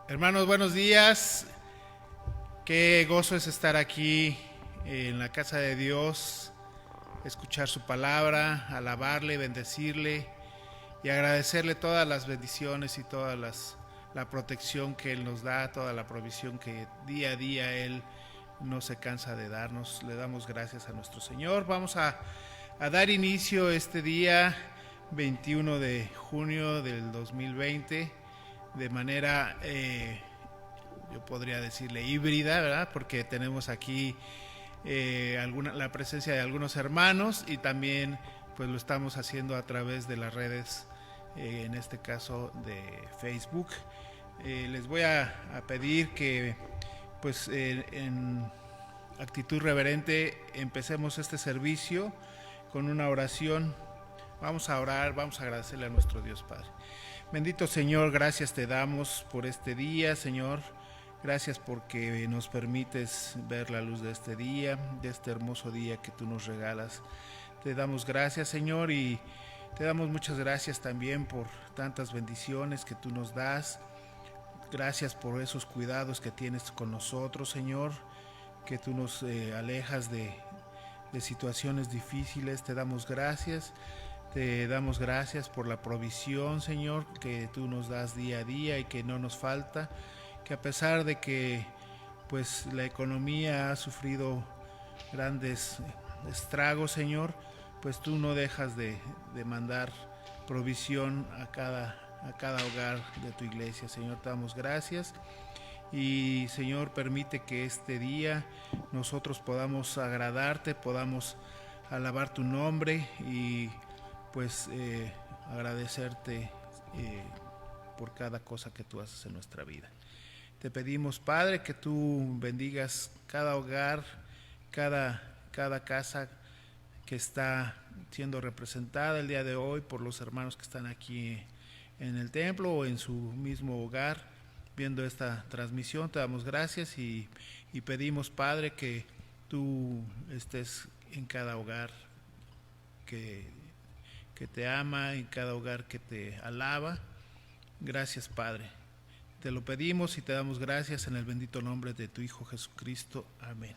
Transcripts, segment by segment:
Hermanos, buenos días. Qué gozo es estar aquí en la casa de Dios, escuchar su palabra, alabarle, bendecirle y agradecerle todas las bendiciones y la protección que Él nos da, toda la provisión que día a día Él no se cansa de darnos. Le damos gracias a nuestro Señor. Vamos a dar inicio este día 21 de junio del 2020 de manera, yo podría decirle híbrida, ¿verdad? Porque tenemos aquí la presencia de algunos hermanos y también pues lo estamos haciendo a través de las redes, en este caso de Facebook. Les voy a pedir que pues en actitud reverente empecemos este servicio con una oración. Vamos a orar, vamos a agradecerle a nuestro Dios Padre. Bendito Señor, gracias te damos por este día, Señor. Gracias porque nos permites ver la luz de este día, de este hermoso día que tú nos regalas. Te damos gracias, Señor, y te damos muchas gracias también por tantas bendiciones que tú nos das. Gracias por esos cuidados que tienes con nosotros, Señor, que tú nos alejas de situaciones difíciles. Te damos gracias. Te damos gracias por la provisión, Señor, que tú nos das día a día y que no nos falta, que a pesar de que pues la economía ha sufrido grandes estragos, Señor, pues tú no dejas de mandar provisión a cada hogar de tu iglesia. Señor, te damos gracias. Y Señor, permite que este día nosotros podamos agradarte, podamos alabar tu nombre y pues agradecerte por cada cosa que tú haces en nuestra vida. Te pedimos, Padre, que tú bendigas cada hogar, cada casa que está siendo representada el día de hoy por los hermanos que están aquí en el templo o en su mismo hogar viendo esta transmisión. Te damos gracias y pedimos, Padre, que tú estés en cada hogar que te ama, en cada hogar que te alaba. Gracias, Padre. Te lo pedimos y te damos gracias en el bendito nombre de tu Hijo Jesucristo. Amén.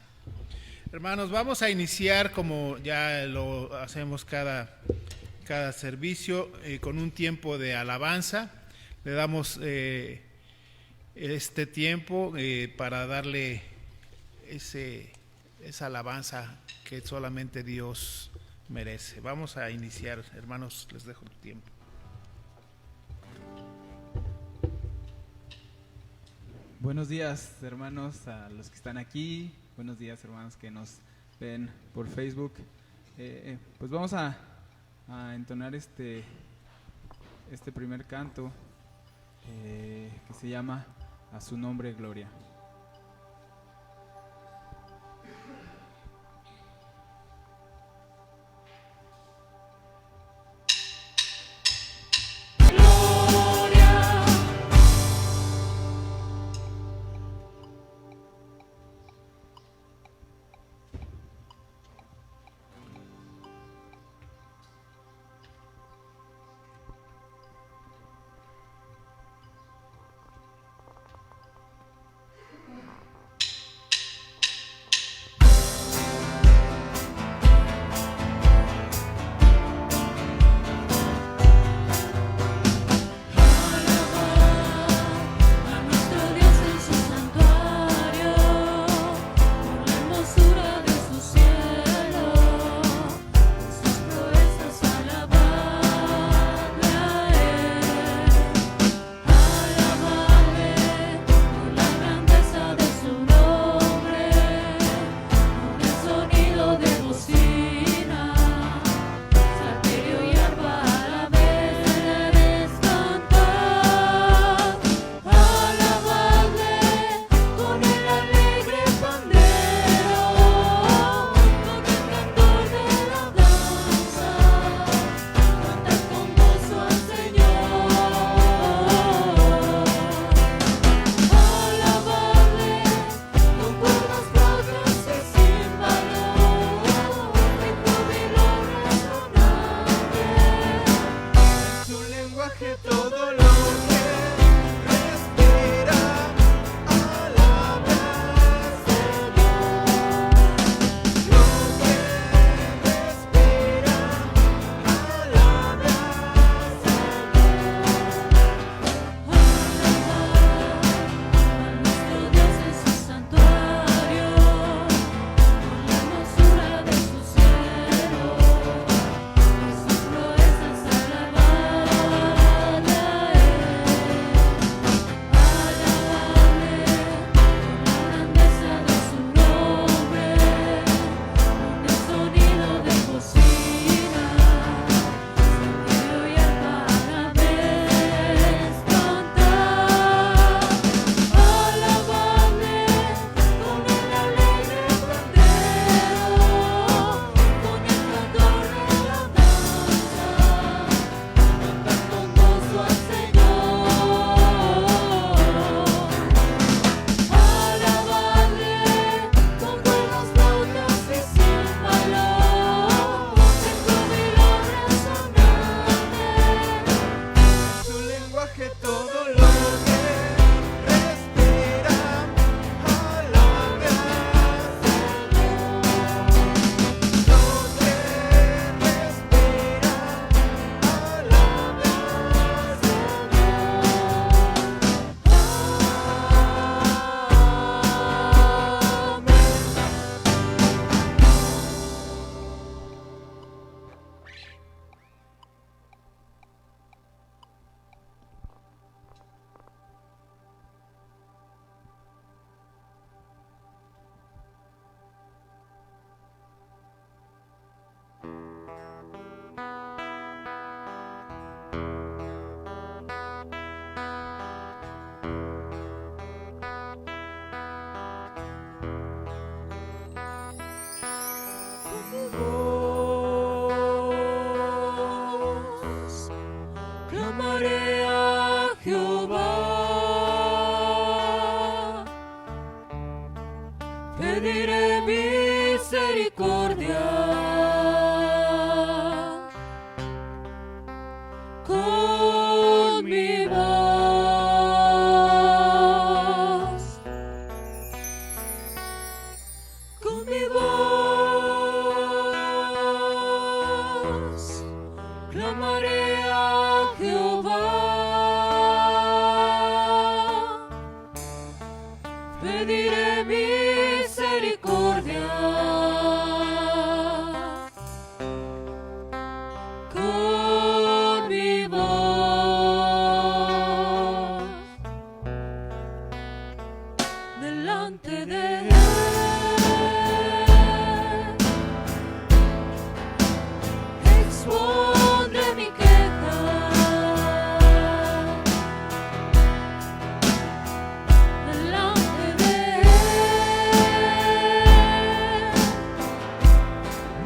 Hermanos, vamos a iniciar como ya lo hacemos cada servicio, con un tiempo de alabanza. Le damos este tiempo para darle esa alabanza que solamente Dios merece. Vamos a iniciar, hermanos, les dejo el tiempo. Buenos días, hermanos, a los que están aquí. Buenos días, hermanos que nos ven por Facebook. Pues vamos a entonar este primer canto que se llama A su nombre gloria. misericordia. Con mi voz, con mi voz, clamaré a Jehová, pediré misericordia. Con mi voz, delante de Él, expondré mi queja. Delante de Él,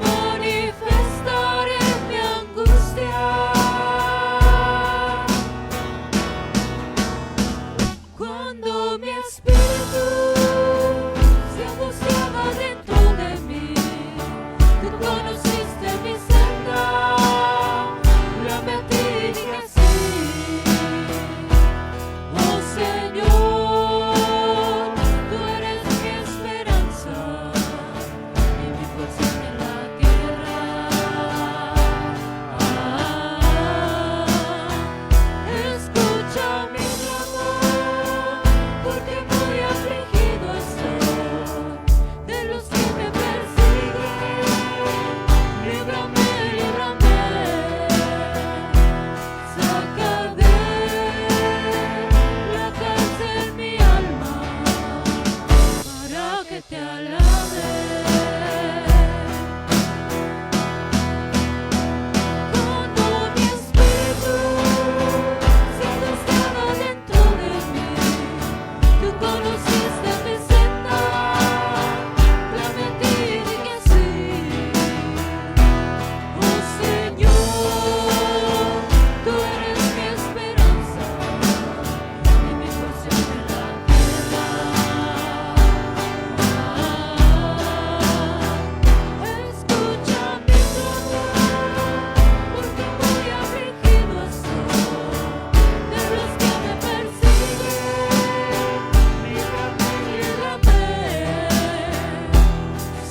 manifestaré mi angustia. Cuando mi espíritu se angustiaba dentro de mí, tú conociste mi senda, clamé a ti y dije sí. Oh Señor, tú eres mi esperanza y mi porción en la tierra. Escucha mi clamor, porque muy afligido estoy de los que me persiguen. Líbrame, líbrame, saca de la cárcel mi alma, para que te alabe. Cuando mi espíritu se angustiaba dentro de mí, tú conociste mi senda, clamé a ti y dije sí. Oh Señor, tú eres mi esperanza y mi porción en la tierra. Escucha mi clamor, porque muy afligido estoy de los que me persiguen. Líbrame, líbrame,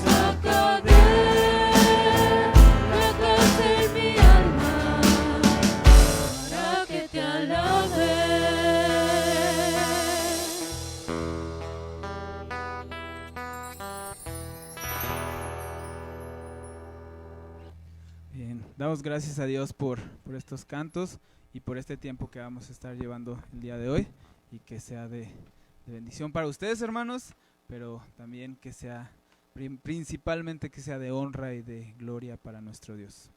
saca de la cárcel mi alma, para que te alabe. Bien, damos gracias a Dios por estos cantos y por este tiempo que vamos a estar llevando el día de hoy, y que sea de bendición para ustedes, hermanos, pero también que sea, principalmente que sea de honra y de gloria para nuestro Dios.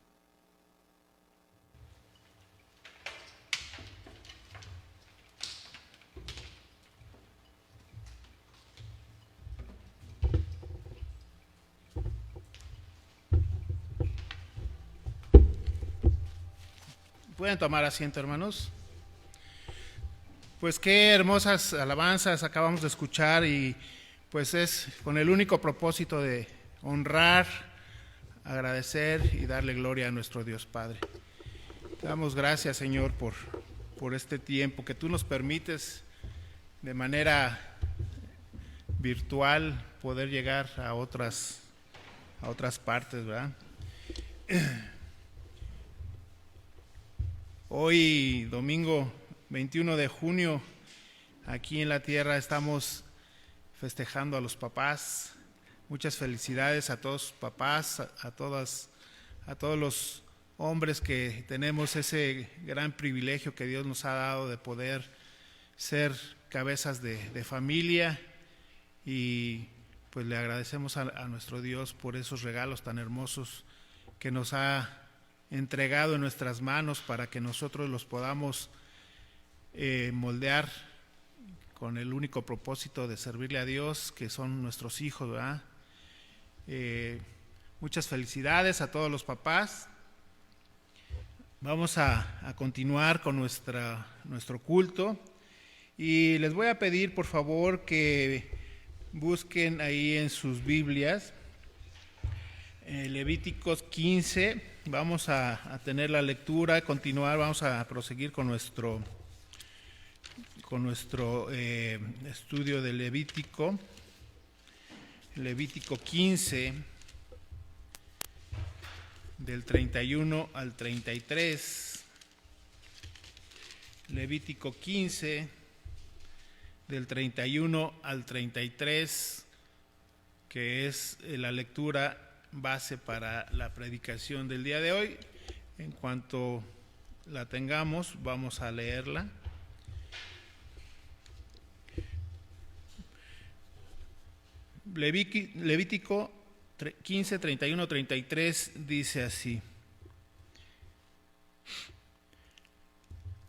Pueden tomar asiento, hermanos. Pues qué hermosas alabanzas acabamos de escuchar, y pues es con el único propósito de honrar, agradecer y darle gloria a nuestro Dios Padre. Te damos gracias, Señor, por este tiempo que tú nos permites de manera virtual poder llegar a otras partes, ¿verdad? Hoy, domingo 21 de junio, aquí en la tierra estamos festejando a los papás. Muchas felicidades a todos los papás, a todos los hombres que tenemos ese gran privilegio que Dios nos ha dado de poder ser cabezas de familia, y pues le agradecemos a nuestro Dios por esos regalos tan hermosos que nos ha entregado en nuestras manos para que nosotros los podamos moldear con el único propósito de servirle a Dios, que son nuestros hijos, ¿verdad? Muchas felicidades a todos los papás. Vamos a continuar con nuestro culto, y les voy a pedir por favor que busquen ahí en sus Biblias Levíticos 15, vamos a tener la lectura, continuar, vamos a proseguir con nuestro estudio de Levítico. Levítico 15, del 31 al 33. Levítico 15, del 31 al 33, que es la lectura base para la predicación del día de hoy. En cuanto la tengamos, vamos a leerla. Levítico 15, 31, 33 dice así: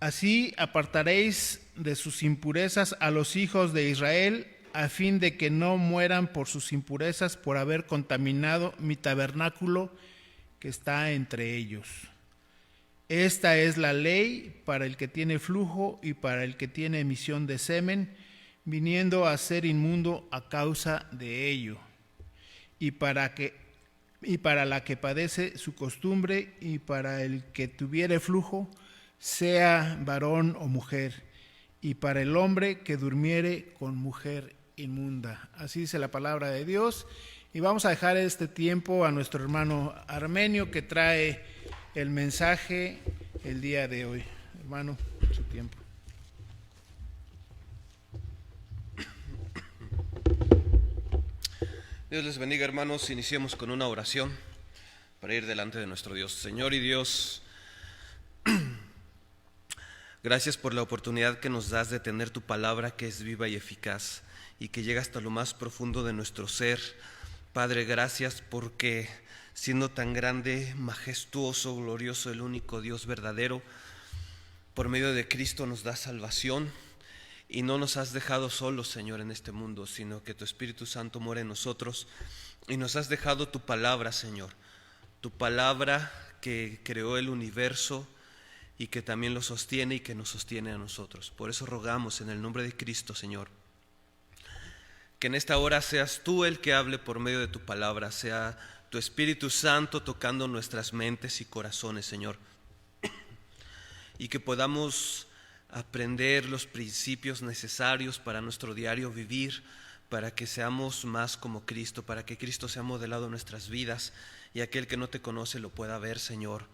Así apartaréis de sus impurezas a los hijos de Israel, a fin de que no mueran por sus impurezas por haber contaminado mi tabernáculo que está entre ellos. Esta es la ley para el que tiene flujo y para el que tiene emisión de semen, viniendo a ser inmundo a causa de ello, y para la que padece su costumbre, y para el que tuviere flujo, sea varón o mujer, y para el hombre que durmiere con mujer inmunda. Así dice la palabra de Dios. Y vamos a dejar este tiempo a nuestro hermano Armenio, que trae el mensaje el día de hoy. Hermano, su tiempo. Dios les bendiga, hermanos. Iniciemos con una oración para ir delante de nuestro Dios. Señor y Dios, gracias por la oportunidad que nos das de tener tu palabra, que es viva y eficaz y que llega hasta lo más profundo de nuestro ser. Padre, gracias porque siendo tan grande, majestuoso, glorioso, el único Dios verdadero, por medio de Cristo nos da salvación. Y no nos has dejado solos, Señor, en este mundo, sino que tu Espíritu Santo mora en nosotros y nos has dejado tu palabra, Señor. Tu palabra que creó el universo y que también lo sostiene y que nos sostiene a nosotros. Por eso rogamos en el nombre de Cristo, Señor, que en esta hora seas tú el que hable por medio de tu palabra, sea tu Espíritu Santo tocando nuestras mentes y corazones, Señor, y que podamos aprender los principios necesarios para nuestro diario vivir, para que seamos más como Cristo, para que Cristo sea modelado en nuestras vidas y aquel que no te conoce lo pueda ver, Señor.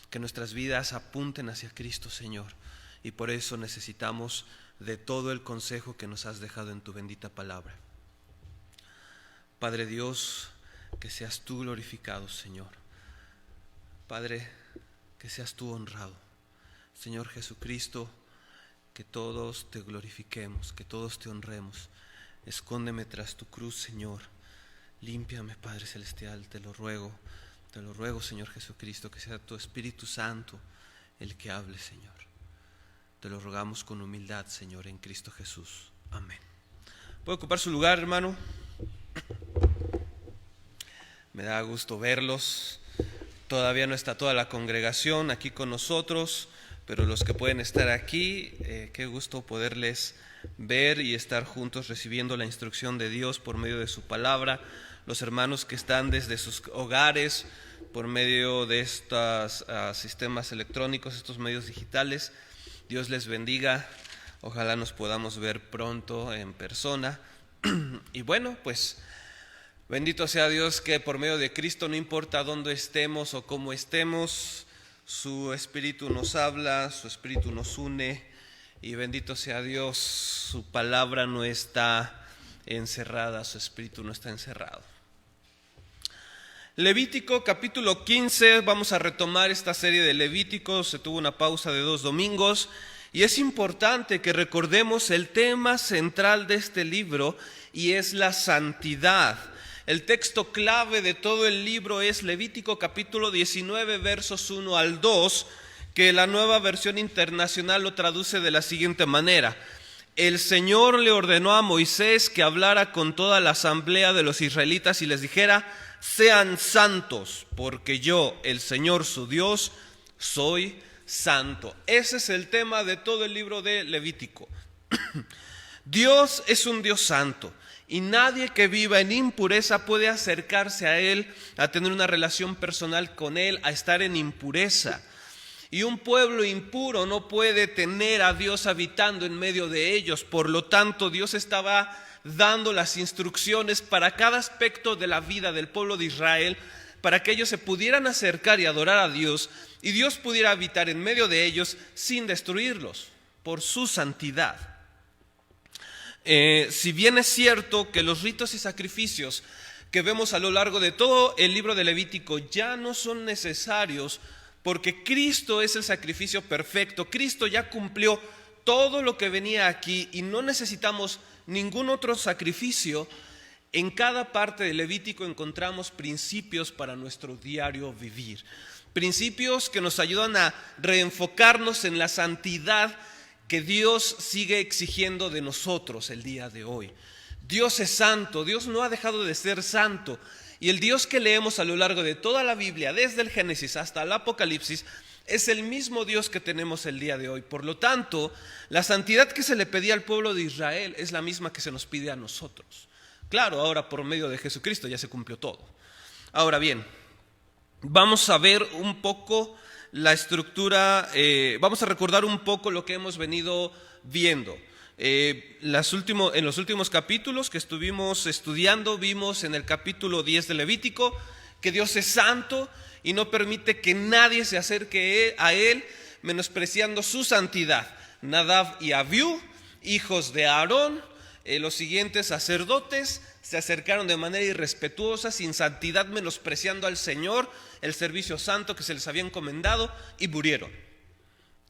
Que nuestras vidas apunten hacia Cristo, Señor, y por eso necesitamos de todo el consejo que nos has dejado en tu bendita palabra. Padre Dios, que seas tú glorificado, Señor. Padre, que seas tú honrado. Señor Jesucristo, que todos te glorifiquemos, que todos te honremos. Escóndeme tras tu cruz, Señor. Límpiame, Padre Celestial, te lo ruego, Señor Jesucristo, que sea tu Espíritu Santo el que hable, Señor. Te lo rogamos con humildad, Señor, en Cristo Jesús. Amén. ¿Puede ocupar su lugar, hermano? Me da gusto verlos. Todavía no está toda la congregación aquí con nosotros, pero los que pueden estar aquí, qué gusto poderles ver y estar juntos recibiendo la instrucción de Dios por medio de su palabra. Los hermanos que están desde sus hogares por medio de estos sistemas electrónicos, estos medios digitales, Dios les bendiga. Ojalá nos podamos ver pronto en persona. Y bueno, pues bendito sea Dios que por medio de Cristo, no importa dónde estemos o cómo estemos, su Espíritu nos habla, su Espíritu nos une, y bendito sea Dios, su palabra no está encerrada, su Espíritu no está encerrado. Levítico capítulo 15, vamos a retomar esta serie de Levíticos. Se tuvo una pausa de 2 domingos y es importante que recordemos el tema central de este libro, y es la santidad. El texto clave de todo el libro es Levítico capítulo 19 versos 1 al 2, que la Nueva Versión Internacional lo traduce de la siguiente manera: el Señor le ordenó a Moisés que hablara con toda la asamblea de los israelitas y les dijera: sean santos, porque yo, el Señor su Dios, soy santo. Ese es el tema de todo el libro de Levítico. Dios es un Dios santo y nadie que viva en impureza puede acercarse a Él, a tener una relación personal con Él, a estar en impureza. Y un pueblo impuro no puede tener a Dios habitando en medio de ellos. Por lo tanto, Dios estaba dando las instrucciones para cada aspecto de la vida del pueblo de Israel, para que ellos se pudieran acercar y adorar a Dios, y Dios pudiera habitar en medio de ellos sin destruirlos, por su santidad. Si bien es cierto que los ritos y sacrificios que vemos a lo largo de todo el libro de Levítico ya no son necesarios, porque Cristo es el sacrificio perfecto. Cristo ya cumplió todo lo que venía aquí y no necesitamos ningún otro sacrificio. En cada parte del Levítico encontramos principios para nuestro diario vivir, principios que nos ayudan a reenfocarnos en la santidad que Dios sigue exigiendo de nosotros el día de hoy. Dios es santo, Dios no ha dejado de ser santo, y el Dios que leemos a lo largo de toda la Biblia, desde el Génesis hasta el Apocalipsis, es el mismo Dios que tenemos el día de hoy. Por lo tanto, la santidad que se le pedía al pueblo de Israel es la misma que se nos pide a nosotros. Claro, ahora por medio de Jesucristo ya se cumplió todo. Ahora bien, vamos a ver un poco la estructura, vamos a recordar un poco lo que hemos venido viendo. En los últimos capítulos que estuvimos estudiando, vimos en el capítulo 10 de Levítico que Dios es santo y no permite que nadie se acerque a Él menospreciando su santidad. Nadab y Abiú, hijos de Aarón, los siguientes sacerdotes, se acercaron de manera irrespetuosa, sin santidad, menospreciando al Señor, el servicio santo que se les había encomendado, y murieron.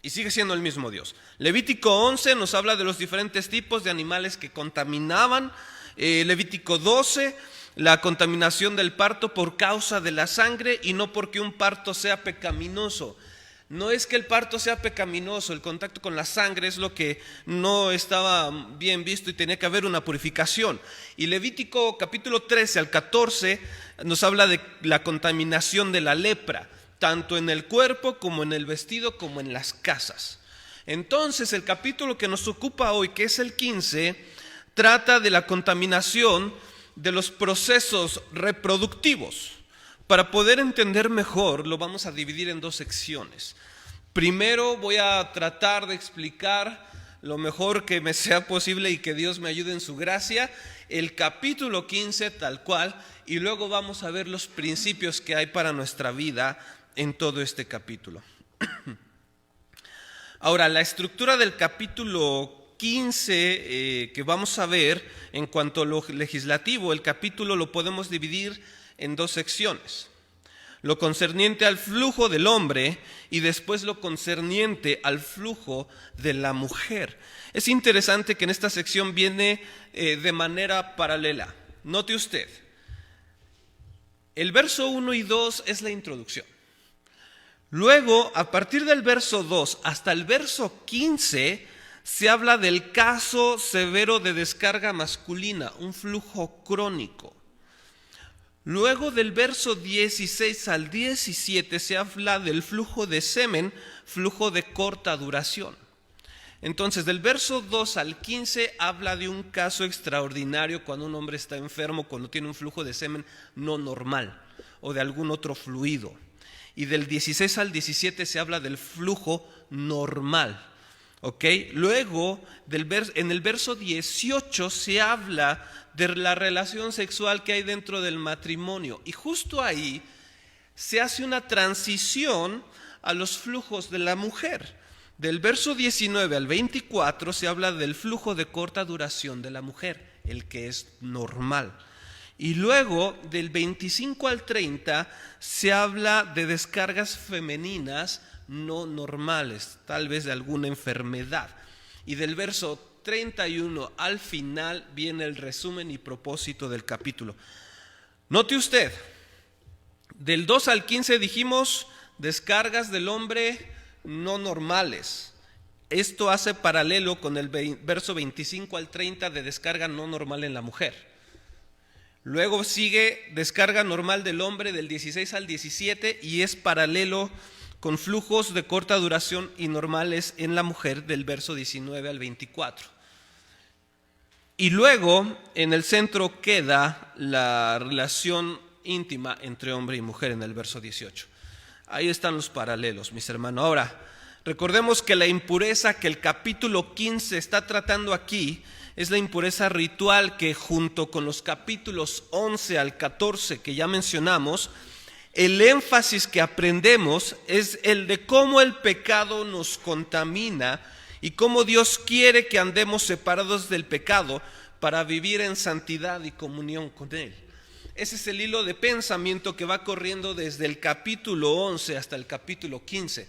Y sigue siendo el mismo Dios. Levítico 11 nos habla de los diferentes tipos de animales que contaminaban. Levítico 12, la contaminación del parto por causa de la sangre y no porque un parto sea pecaminoso. No es que el parto sea pecaminoso, el contacto con la sangre es lo que no estaba bien visto y tenía que haber una purificación. Y Levítico capítulo 13 al 14 nos habla de la contaminación de la lepra, tanto en el cuerpo como en el vestido como en las casas. Entonces el capítulo que nos ocupa hoy, que es el 15, trata de la contaminación de los procesos reproductivos. Para poder entender mejor, lo vamos a dividir en dos secciones. Primero voy a tratar de explicar lo mejor que me sea posible y que Dios me ayude en su gracia, el capítulo 15 tal cual, y luego vamos a ver los principios que hay para nuestra vida en todo este capítulo. Ahora, la estructura del capítulo 15 que vamos a ver en cuanto a lo legislativo, el capítulo lo podemos dividir en dos secciones: lo concerniente al flujo del hombre y después lo concerniente al flujo de la mujer. Es interesante que en esta sección viene de manera paralela. Note usted, el verso 1 y 2 es la introducción. Luego, a partir del verso 2 hasta el verso 15, se habla del caso severo de descarga masculina, un flujo crónico. Luego del verso 16 al 17 se habla del flujo de semen, flujo de corta duración. Entonces, del verso 2 al 15 habla de un caso extraordinario cuando un hombre está enfermo, cuando tiene un flujo de semen no normal o de algún otro fluido. Y del 16 al 17 se habla del flujo normal. ¿Okay? Luego, en el verso 18 se habla de la relación sexual que hay dentro del matrimonio. Y justo ahí se hace una transición a los flujos de la mujer. Del verso 19 al 24 se habla del flujo de corta duración de la mujer, el que es normal. Y luego del 25 al 30 se habla de descargas femeninas no normales, tal vez de alguna enfermedad. Y del verso 31 al final viene el resumen y propósito del capítulo. Note usted, del 2 al 15 dijimos descargas del hombre no normales. Esto hace paralelo con el verso 25 al 30 de descarga no normal en la mujer. Luego sigue descarga normal del hombre del 16 al 17 y es paralelo con flujos de corta duración y normales en la mujer del verso 19 al 24. Y luego en el centro queda la relación íntima entre hombre y mujer en el verso 18. Ahí están los paralelos, mis hermanos. Ahora, recordemos que la impureza que el capítulo 15 está tratando aquí es la impureza ritual que junto con los capítulos 11 al 14 que ya mencionamos, el énfasis que aprendemos es el de cómo el pecado nos contamina y cómo Dios quiere que andemos separados del pecado para vivir en santidad y comunión con Él. Ese es el hilo de pensamiento que va corriendo desde el capítulo 11 hasta el capítulo 15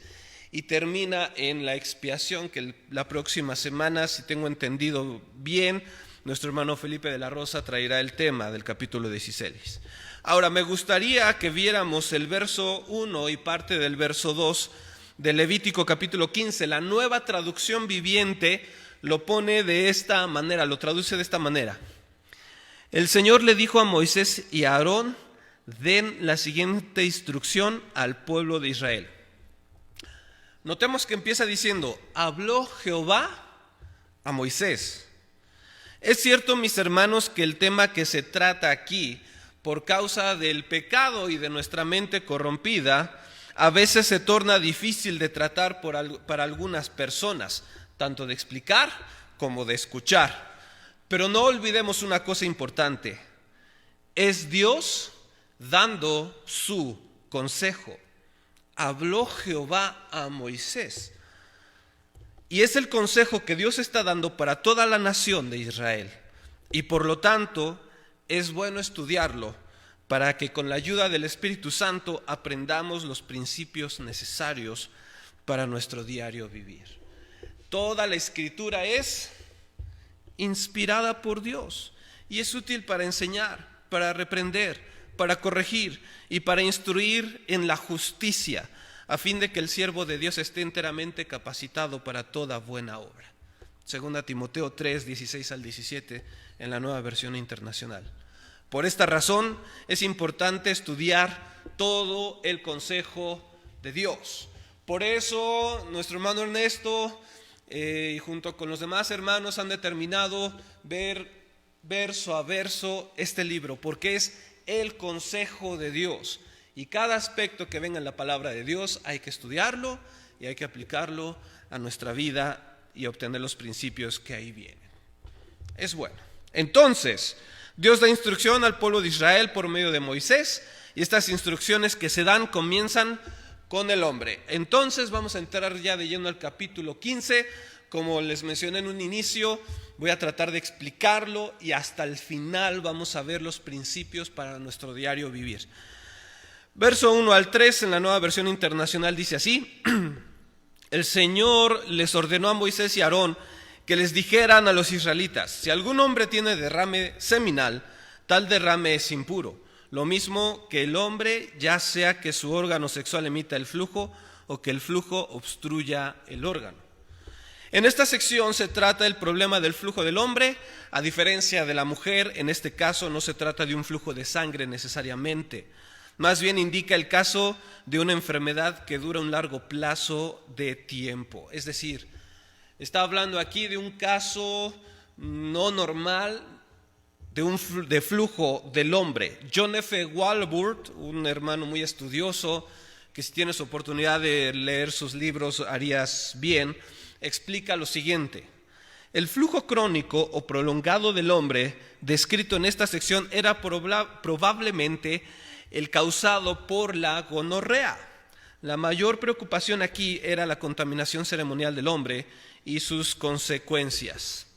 y termina en la expiación que la próxima semana, si tengo entendido bien, nuestro hermano Felipe de la Rosa traerá el tema del capítulo 16. Ahora, me gustaría que viéramos el verso 1 y parte del verso 2 de Levítico capítulo 15. La Nueva Traducción Viviente lo pone de esta manera, lo traduce de esta manera. El Señor le dijo a Moisés y a Aarón: den la siguiente instrucción al pueblo de Israel. Notemos que empieza diciendo: habló Jehová a Moisés. Es cierto, mis hermanos, que el tema que se trata aquí, por causa del pecado y de nuestra mente corrompida, a veces se torna difícil de tratar para algunas personas, tanto de explicar como de escuchar. Pero no olvidemos una cosa importante: es Dios dando su consejo. Habló Jehová a Moisés. Y es el consejo que Dios está dando para toda la nación de Israel. Y por lo tanto, es bueno estudiarlo para que con la ayuda del Espíritu Santo aprendamos los principios necesarios para nuestro diario vivir. Toda la Escritura es inspirada por Dios y es útil para enseñar, para reprender, para corregir y para instruir en la justicia, a fin de que el siervo de Dios esté enteramente capacitado para toda buena obra. 2 Timoteo 3, 16 al 17 en la Nueva Versión Internacional. Por esta razón es importante estudiar todo el consejo de Dios. Por eso nuestro hermano Ernesto y junto con los demás hermanos han determinado ver verso a verso este libro, porque es el consejo de Dios. Y cada aspecto que venga en la palabra de Dios hay que estudiarlo y hay que aplicarlo a nuestra vida y obtener los principios que ahí vienen. Es bueno. Entonces, Dios da instrucción al pueblo de Israel por medio de Moisés, y estas instrucciones que se dan comienzan con el hombre. Entonces vamos a entrar ya de lleno al capítulo 15. Como les mencioné en un inicio, voy a tratar de explicarlo y hasta el final vamos a ver los principios para nuestro diario vivir. Verso 1 al 3 en la Nueva Versión Internacional dice así: el Señor les ordenó a Moisés y a Aarón que les dijeran a los israelitas: si algún hombre tiene derrame seminal, tal derrame es impuro, lo mismo que el hombre, ya sea que su órgano sexual emita el flujo o que el flujo obstruya el órgano. En esta sección se trata del problema del flujo del hombre, a diferencia de la mujer. En este caso no se trata de un flujo de sangre necesariamente, más bien indica el caso de una enfermedad que dura un largo plazo de tiempo. Es decir, está hablando aquí de un caso no normal de flujo del hombre. John F. Walworth, un hermano muy estudioso, que si tienes oportunidad de leer sus libros harías bien, explica lo siguiente: el flujo crónico o prolongado del hombre descrito en esta sección era probablemente el causado por la gonorrea. La mayor preocupación aquí era la contaminación ceremonial del hombre y sus consecuencias.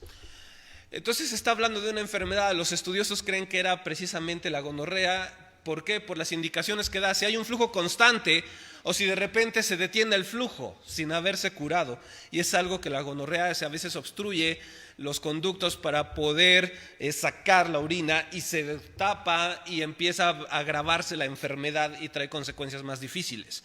Entonces está hablando de una enfermedad. Los estudiosos creen que era precisamente la gonorrea. ¿Por qué? Por las indicaciones que da. Si hay un flujo constante o si de repente se detiene el flujo sin haberse curado, y es algo que la gonorrea a veces obstruye los conductos para poder sacar la orina, y se tapa y empieza a agravarse la enfermedad y trae consecuencias más difíciles.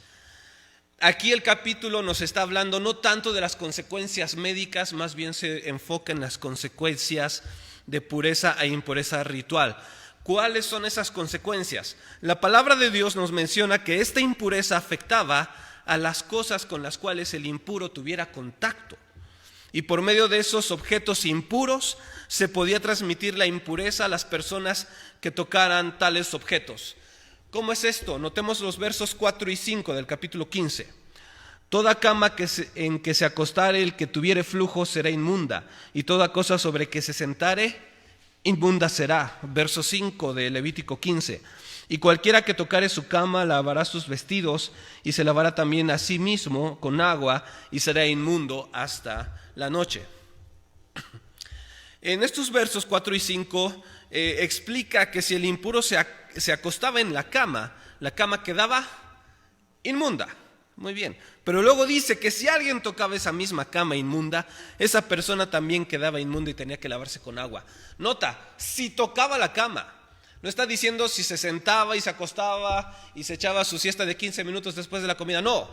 Aquí el capítulo nos está hablando no tanto de las consecuencias médicas, más bien se enfoca en las consecuencias de pureza e impureza ritual. ¿Cuáles son esas consecuencias? La palabra de Dios nos menciona que esta impureza afectaba a las cosas con las cuales el impuro tuviera contacto. Y por medio de esos objetos impuros se podía transmitir la impureza a las personas que tocaran tales objetos. ¿Cómo es esto? Notemos los versos 4 y 5 del capítulo 15. Toda cama en que se acostare el que tuviere flujo será inmunda, y toda cosa sobre que se sentare inmunda será. Verso 5 de Levítico 15. Y cualquiera que tocare su cama lavará sus vestidos, y se lavará también a sí mismo con agua, y será inmundo hasta la noche. En estos versos 4 y 5 explica que si el impuro se acostaba en la cama quedaba inmunda. Muy bien, pero luego dice que si alguien tocaba esa misma cama inmunda, esa persona también quedaba inmunda y tenía que lavarse con agua. Nota, si tocaba la cama, no está diciendo si se sentaba y se acostaba y se echaba su siesta de 15 minutos después de la comida, no.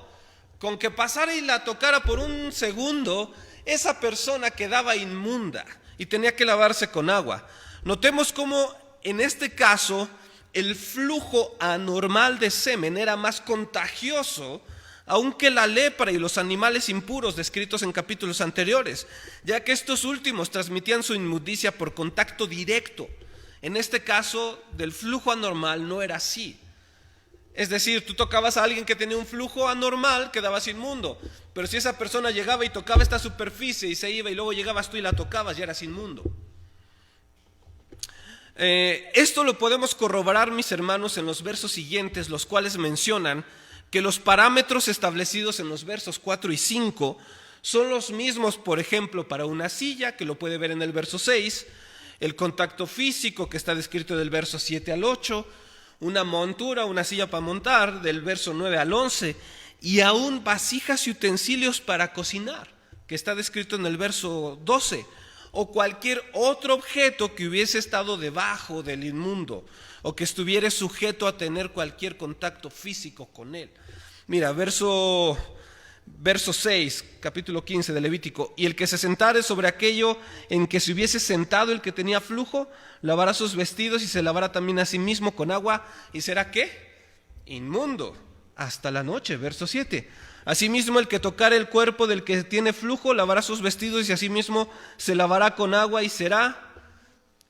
Con que pasara y la tocara por un segundo, esa persona quedaba inmunda y tenía que lavarse con agua. Notemos cómo en este caso el flujo anormal de semen era más contagioso aunque la lepra y los animales impuros descritos en capítulos anteriores, ya que estos últimos transmitían su inmundicia por contacto directo. En este caso, del flujo anormal no era así. Es decir, tú tocabas a alguien que tenía un flujo anormal, quedabas inmundo. Pero si esa persona llegaba y tocaba esta superficie y se iba y luego llegabas tú y la tocabas, ya eras inmundo. Esto lo podemos corroborar, mis hermanos, en los versos siguientes, los cuales mencionan que los parámetros establecidos en los versos 4 y 5 son los mismos, por ejemplo, para una silla, que lo puede ver en el verso 6, el contacto físico que está descrito del verso 7 al 8, una montura, una silla para montar, del verso 9 al 11, y aún vasijas y utensilios para cocinar, que está descrito en el verso 12, o cualquier otro objeto que hubiese estado debajo del inmundo, o que estuviera sujeto a tener cualquier contacto físico con él. Mira, verso 6, capítulo 15 de Levítico. Y el que se sentare sobre aquello en que se hubiese sentado el que tenía flujo, lavará sus vestidos y se lavará también a sí mismo con agua, y será ¿qué? Inmundo hasta la noche. Verso 7. Asimismo, el que tocare el cuerpo del que tiene flujo, lavará sus vestidos y asimismo se lavará con agua y será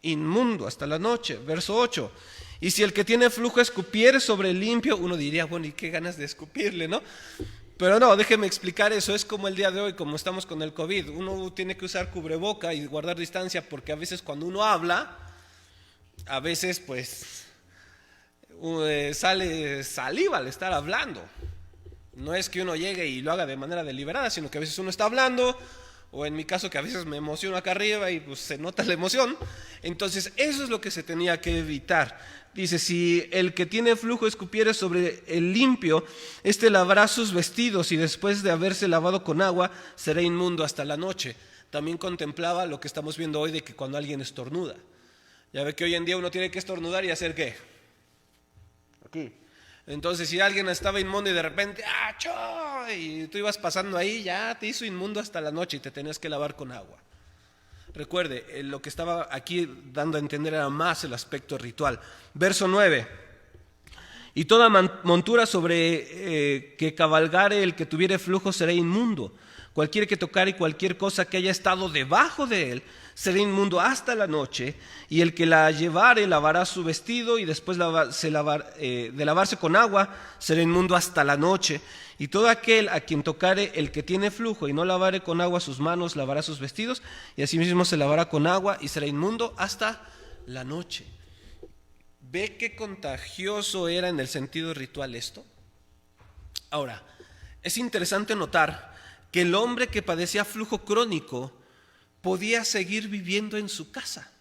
inmundo hasta la noche. Verso 8. Y si el que tiene flujo escupiere sobre el limpio, uno diría, bueno, ¿y qué ganas de escupirle, no? Pero no, déjeme explicar eso. Es como el día de hoy, como estamos con el COVID. Uno tiene que usar cubreboca y guardar distancia, porque a veces cuando uno habla, a veces pues sale saliva al estar hablando. No es que uno llegue y lo haga de manera deliberada, sino que a veces uno está hablando, o en mi caso que a veces me emociono acá arriba y pues se nota la emoción. Entonces eso es lo que se tenía que evitar. Dice, si el que tiene flujo escupiere sobre el limpio, éste lavará sus vestidos y después de haberse lavado con agua, será inmundo hasta la noche. También contemplaba lo que estamos viendo hoy de que cuando alguien estornuda. Ya ve que hoy en día uno tiene que estornudar y hacer ¿qué? Aquí. Entonces si alguien estaba inmundo y de repente ¡achó! Y tú ibas pasando ahí, ya te hizo inmundo hasta la noche y te tenías que lavar con agua. Recuerde, lo que estaba aquí dando a entender era más el aspecto ritual. Verso 9. Y toda montura sobre que cabalgare el que tuviere flujo será inmundo. Cualquiera que tocare y cualquier cosa que haya estado debajo de él será inmundo hasta la noche, y el que la llevare lavará su vestido y después de lavarse con agua será inmundo hasta la noche. Y todo aquel a quien tocare el que tiene flujo y no lavare con agua sus manos lavará sus vestidos y asimismo se lavará con agua y será inmundo hasta la noche. ¿Ve qué contagioso era en el sentido ritual esto? Ahora, es interesante notar que el hombre que padecía flujo crónico podía seguir viviendo en su casa.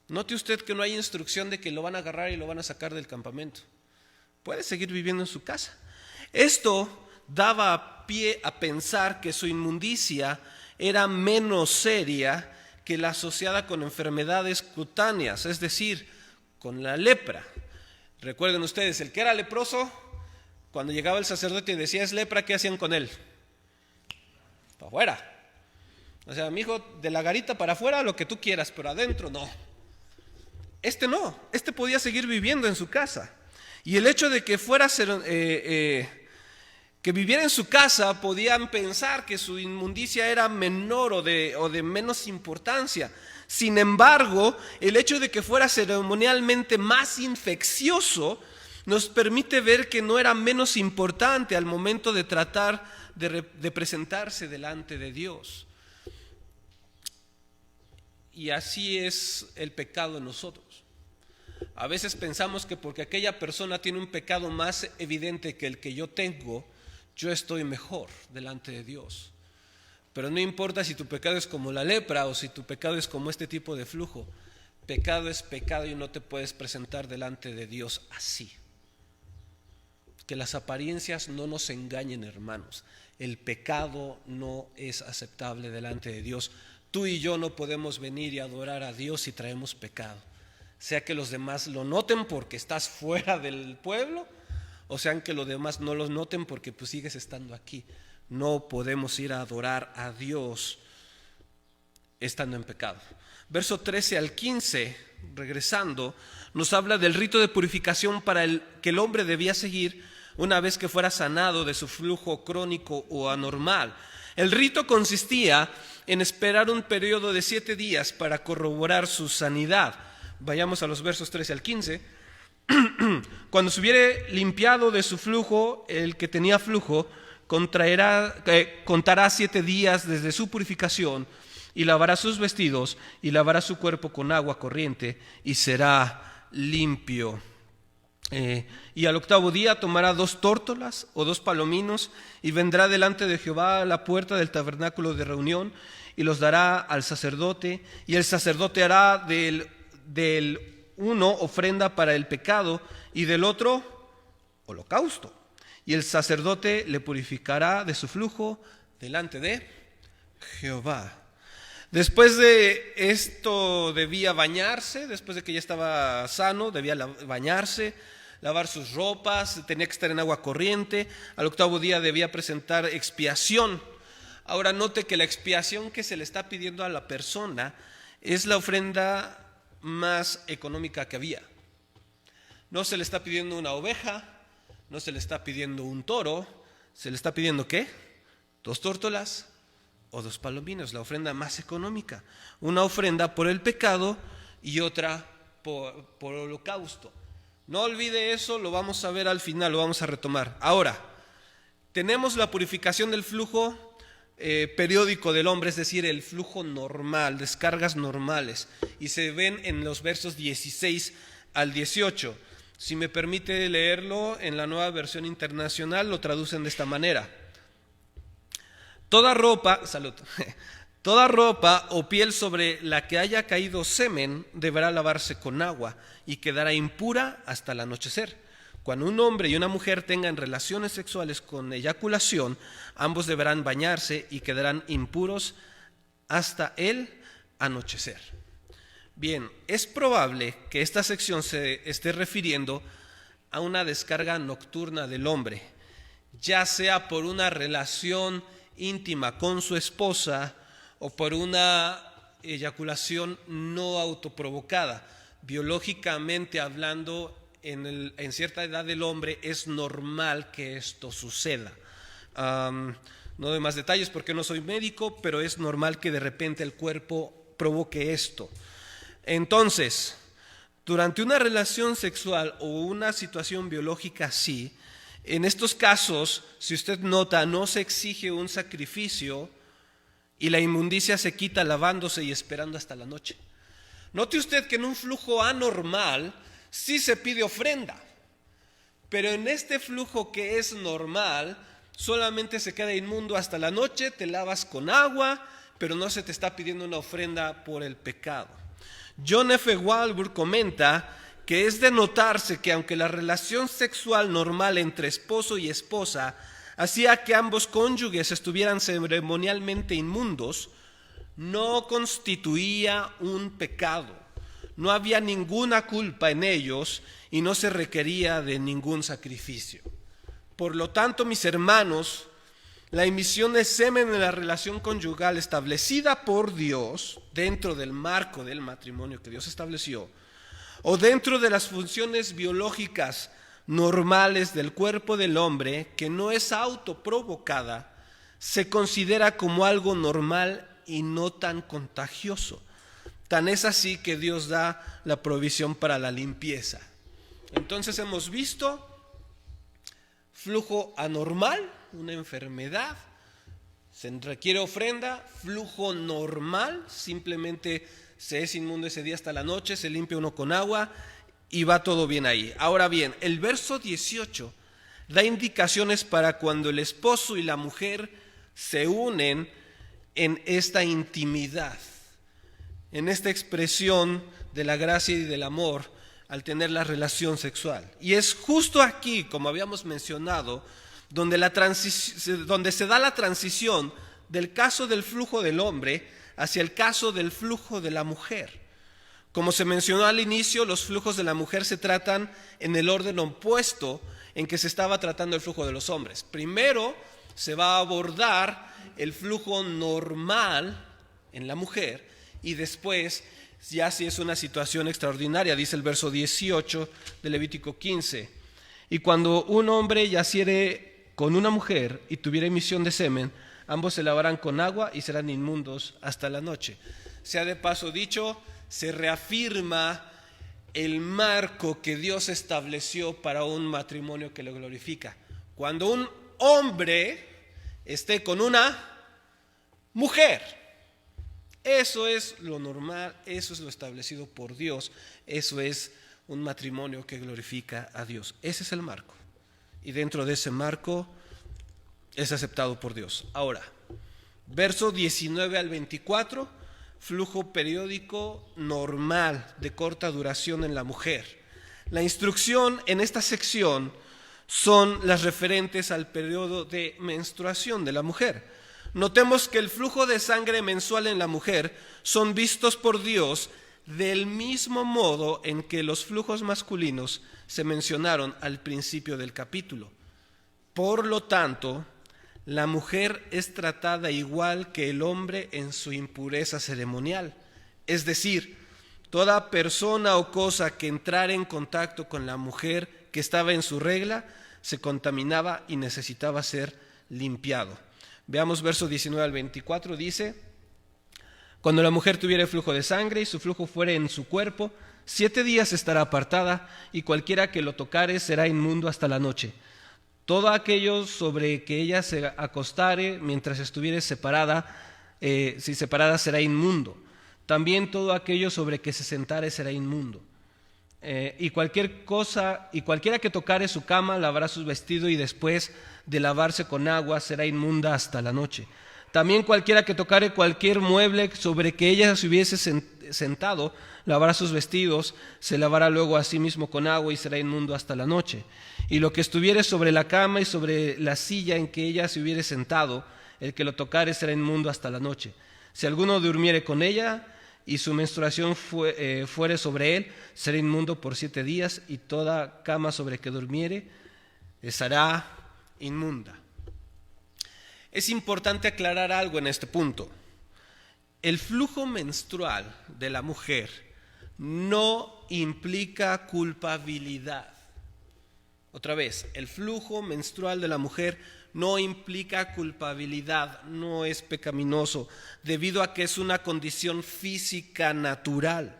Note usted que no hay instrucción de que lo van a agarrar y lo van a sacar del campamento. Puede seguir viviendo en su casa. Esto daba pie a pensar que su inmundicia era menos seria que la asociada con enfermedades cutáneas, es decir, con la lepra. Recuerden ustedes, el que era leproso, cuando llegaba el sacerdote y decía es lepra, ¿qué hacían con él? Para afuera. O sea, mi hijo, de la garita para afuera lo que tú quieras, pero adentro no. No, podía seguir viviendo en su casa. Y el hecho de que que viviera en su casa podían pensar que su inmundicia era menor o de menos importancia. Sin embargo, el hecho de que fuera ceremonialmente más infeccioso nos permite ver que no era menos importante al momento de tratar de presentarse delante de Dios. Y así es el pecado en nosotros. A veces pensamos que porque aquella persona tiene un pecado más evidente que el que yo tengo, yo estoy mejor delante de Dios. Pero no importa si tu pecado es como la lepra o si tu pecado es como este tipo de flujo. Pecado es pecado y no te puedes presentar delante de Dios así. Que las apariencias no nos engañen, hermanos. El pecado no es aceptable delante de Dios. Tú y yo no podemos venir y adorar a Dios si traemos pecado. Sea que los demás lo noten porque estás fuera del pueblo, o sean que los demás no los noten porque pues sigues estando aquí. No podemos ir a adorar a Dios estando en pecado. Verso 13 al 15, regresando, nos habla del rito de purificación que el hombre debía seguir una vez que fuera sanado de su flujo crónico o anormal. El rito consistía en esperar un periodo de 7 días para corroborar su sanidad. Vayamos a los versos 13 al 15. Cuando se hubiere limpiado de su flujo, el que tenía flujo contará 7 días desde su purificación y lavará sus vestidos y lavará su cuerpo con agua corriente y será limpio. Y al 8º día tomará 2 tórtolas o 2 palominos y vendrá delante de Jehová a la puerta del tabernáculo de reunión y los dará al sacerdote, y el sacerdote hará del uno ofrenda para el pecado y del otro holocausto, y el sacerdote le purificará de su flujo delante de Jehová. Después de esto debía bañarse, después de que ya estaba sano, debía bañarse, lavar sus ropas, tenía que estar en agua corriente. Al 8º día debía presentar expiación. Ahora note que la expiación que se le está pidiendo a la persona es la ofrenda más económica que había. No se le está pidiendo una oveja, no se le está pidiendo un toro, se le está pidiendo ¿qué? 2 tórtolas o 2 palominos, la ofrenda más económica. Una ofrenda por el pecado y otra por holocausto. No olvide eso, lo vamos a ver al final, lo vamos a retomar. Ahora, tenemos la purificación del flujo periódico del hombre, es decir, el flujo normal, descargas normales, y se ven en los versos 16 al 18. Si me permite leerlo en la Nueva Versión Internacional, lo traducen de esta manera: toda ropa o piel sobre la que haya caído semen deberá lavarse con agua y quedará impura hasta el anochecer. Cuando un hombre y una mujer tengan relaciones sexuales con eyaculación, ambos deberán bañarse y quedarán impuros hasta el anochecer. Bien, es probable que esta sección se esté refiriendo a una descarga nocturna del hombre, ya sea por una relación íntima con su esposa o por una eyaculación no autoprovocada. Biológicamente hablando, en cierta edad del hombre es normal que esto suceda. No doy más detalles porque no soy médico, pero es normal que de repente el cuerpo provoque esto. Entonces, durante una relación sexual o una situación biológica así, en estos casos, si usted nota, no se exige un sacrificio y la inmundicia se quita lavándose y esperando hasta la noche. Note usted que en un flujo anormal sí se pide ofrenda, pero en este flujo que es normal, solamente se queda inmundo hasta la noche, te lavas con agua, pero no se te está pidiendo una ofrenda por el pecado. John F. Walvoord comenta que es de notarse que aunque la relación sexual normal entre esposo y esposa hacía que ambos cónyuges estuvieran ceremonialmente inmundos, no constituía un pecado. No había ninguna culpa en ellos y no se requería de ningún sacrificio. Por lo tanto, mis hermanos, la emisión de semen en la relación conyugal establecida por Dios dentro del marco del matrimonio que Dios estableció, o dentro de las funciones biológicas normales del cuerpo del hombre, que no es autoprovocada, se considera como algo normal y no tan contagioso. Tan es así que Dios da la provisión para la limpieza. Entonces hemos visto flujo anormal, una enfermedad, se requiere ofrenda. Flujo normal, simplemente se es inmundo ese día hasta la noche, se limpia uno con agua y va todo bien ahí. Ahora bien, el verso 18 da indicaciones para cuando el esposo y la mujer se unen en esta intimidad, en esta expresión de la gracia y del amor al tener la relación sexual. Y es justo aquí, como habíamos mencionado, donde se da la transición del caso del flujo del hombre hacia el caso del flujo de la mujer. Como se mencionó al inicio, los flujos de la mujer se tratan en el orden opuesto en que se estaba tratando el flujo de los hombres. Primero se va a abordar el flujo normal en la mujer y después, ya si es una situación extraordinaria, dice el verso 18 de Levítico 15, y cuando un hombre yaciere con una mujer y tuviera emisión de semen, ambos se lavarán con agua y serán inmundos hasta la noche. Sea de paso dicho, se reafirma el marco que Dios estableció para un matrimonio que lo glorifica. Cuando un hombre esté con una mujer, eso es lo normal, eso es lo establecido por Dios, eso es un matrimonio que glorifica a Dios. Ese es el marco. Y dentro de ese marco es aceptado por Dios. Ahora, verso 19 al 24, flujo periódico normal de corta duración en la mujer. La instrucción en esta sección son las referentes al periodo de menstruación de la mujer. Notemos que el flujo de sangre mensual en la mujer son vistos por Dios del mismo modo en que los flujos masculinos se mencionaron al principio del capítulo. Por lo tanto, la mujer es tratada igual que el hombre en su impureza ceremonial. Es decir, toda persona o cosa que entrara en contacto con la mujer que estaba en su regla se contaminaba y necesitaba ser limpiado. Veamos verso 19 al 24, dice: cuando la mujer tuviere flujo de sangre y su flujo fuere en su cuerpo, 7 días estará apartada, y cualquiera que lo tocare será inmundo hasta la noche. Todo aquello sobre que ella se acostare mientras estuviere separada, si separada será inmundo. También todo aquello sobre que se sentare será inmundo. Y cualquiera que tocare su cama lavará su vestido, y después de lavarse con agua será inmunda hasta la noche. También cualquiera que tocare cualquier mueble sobre que ella se hubiese sentado lavará sus vestidos, se lavará luego a sí mismo con agua y será inmundo hasta la noche. Y lo que estuviere sobre la cama y sobre la silla en que ella se hubiere sentado, el que lo tocare será inmundo hasta la noche. Si alguno durmiere con ella y su menstruación fuere sobre él, será inmundo por 7 días, y toda cama sobre que durmiere será inmunda. Es importante aclarar algo en este punto. El flujo menstrual de la mujer no implica culpabilidad. Otra vez, el flujo menstrual de la mujer no implica culpabilidad, no es pecaminoso, debido a que es una condición física natural.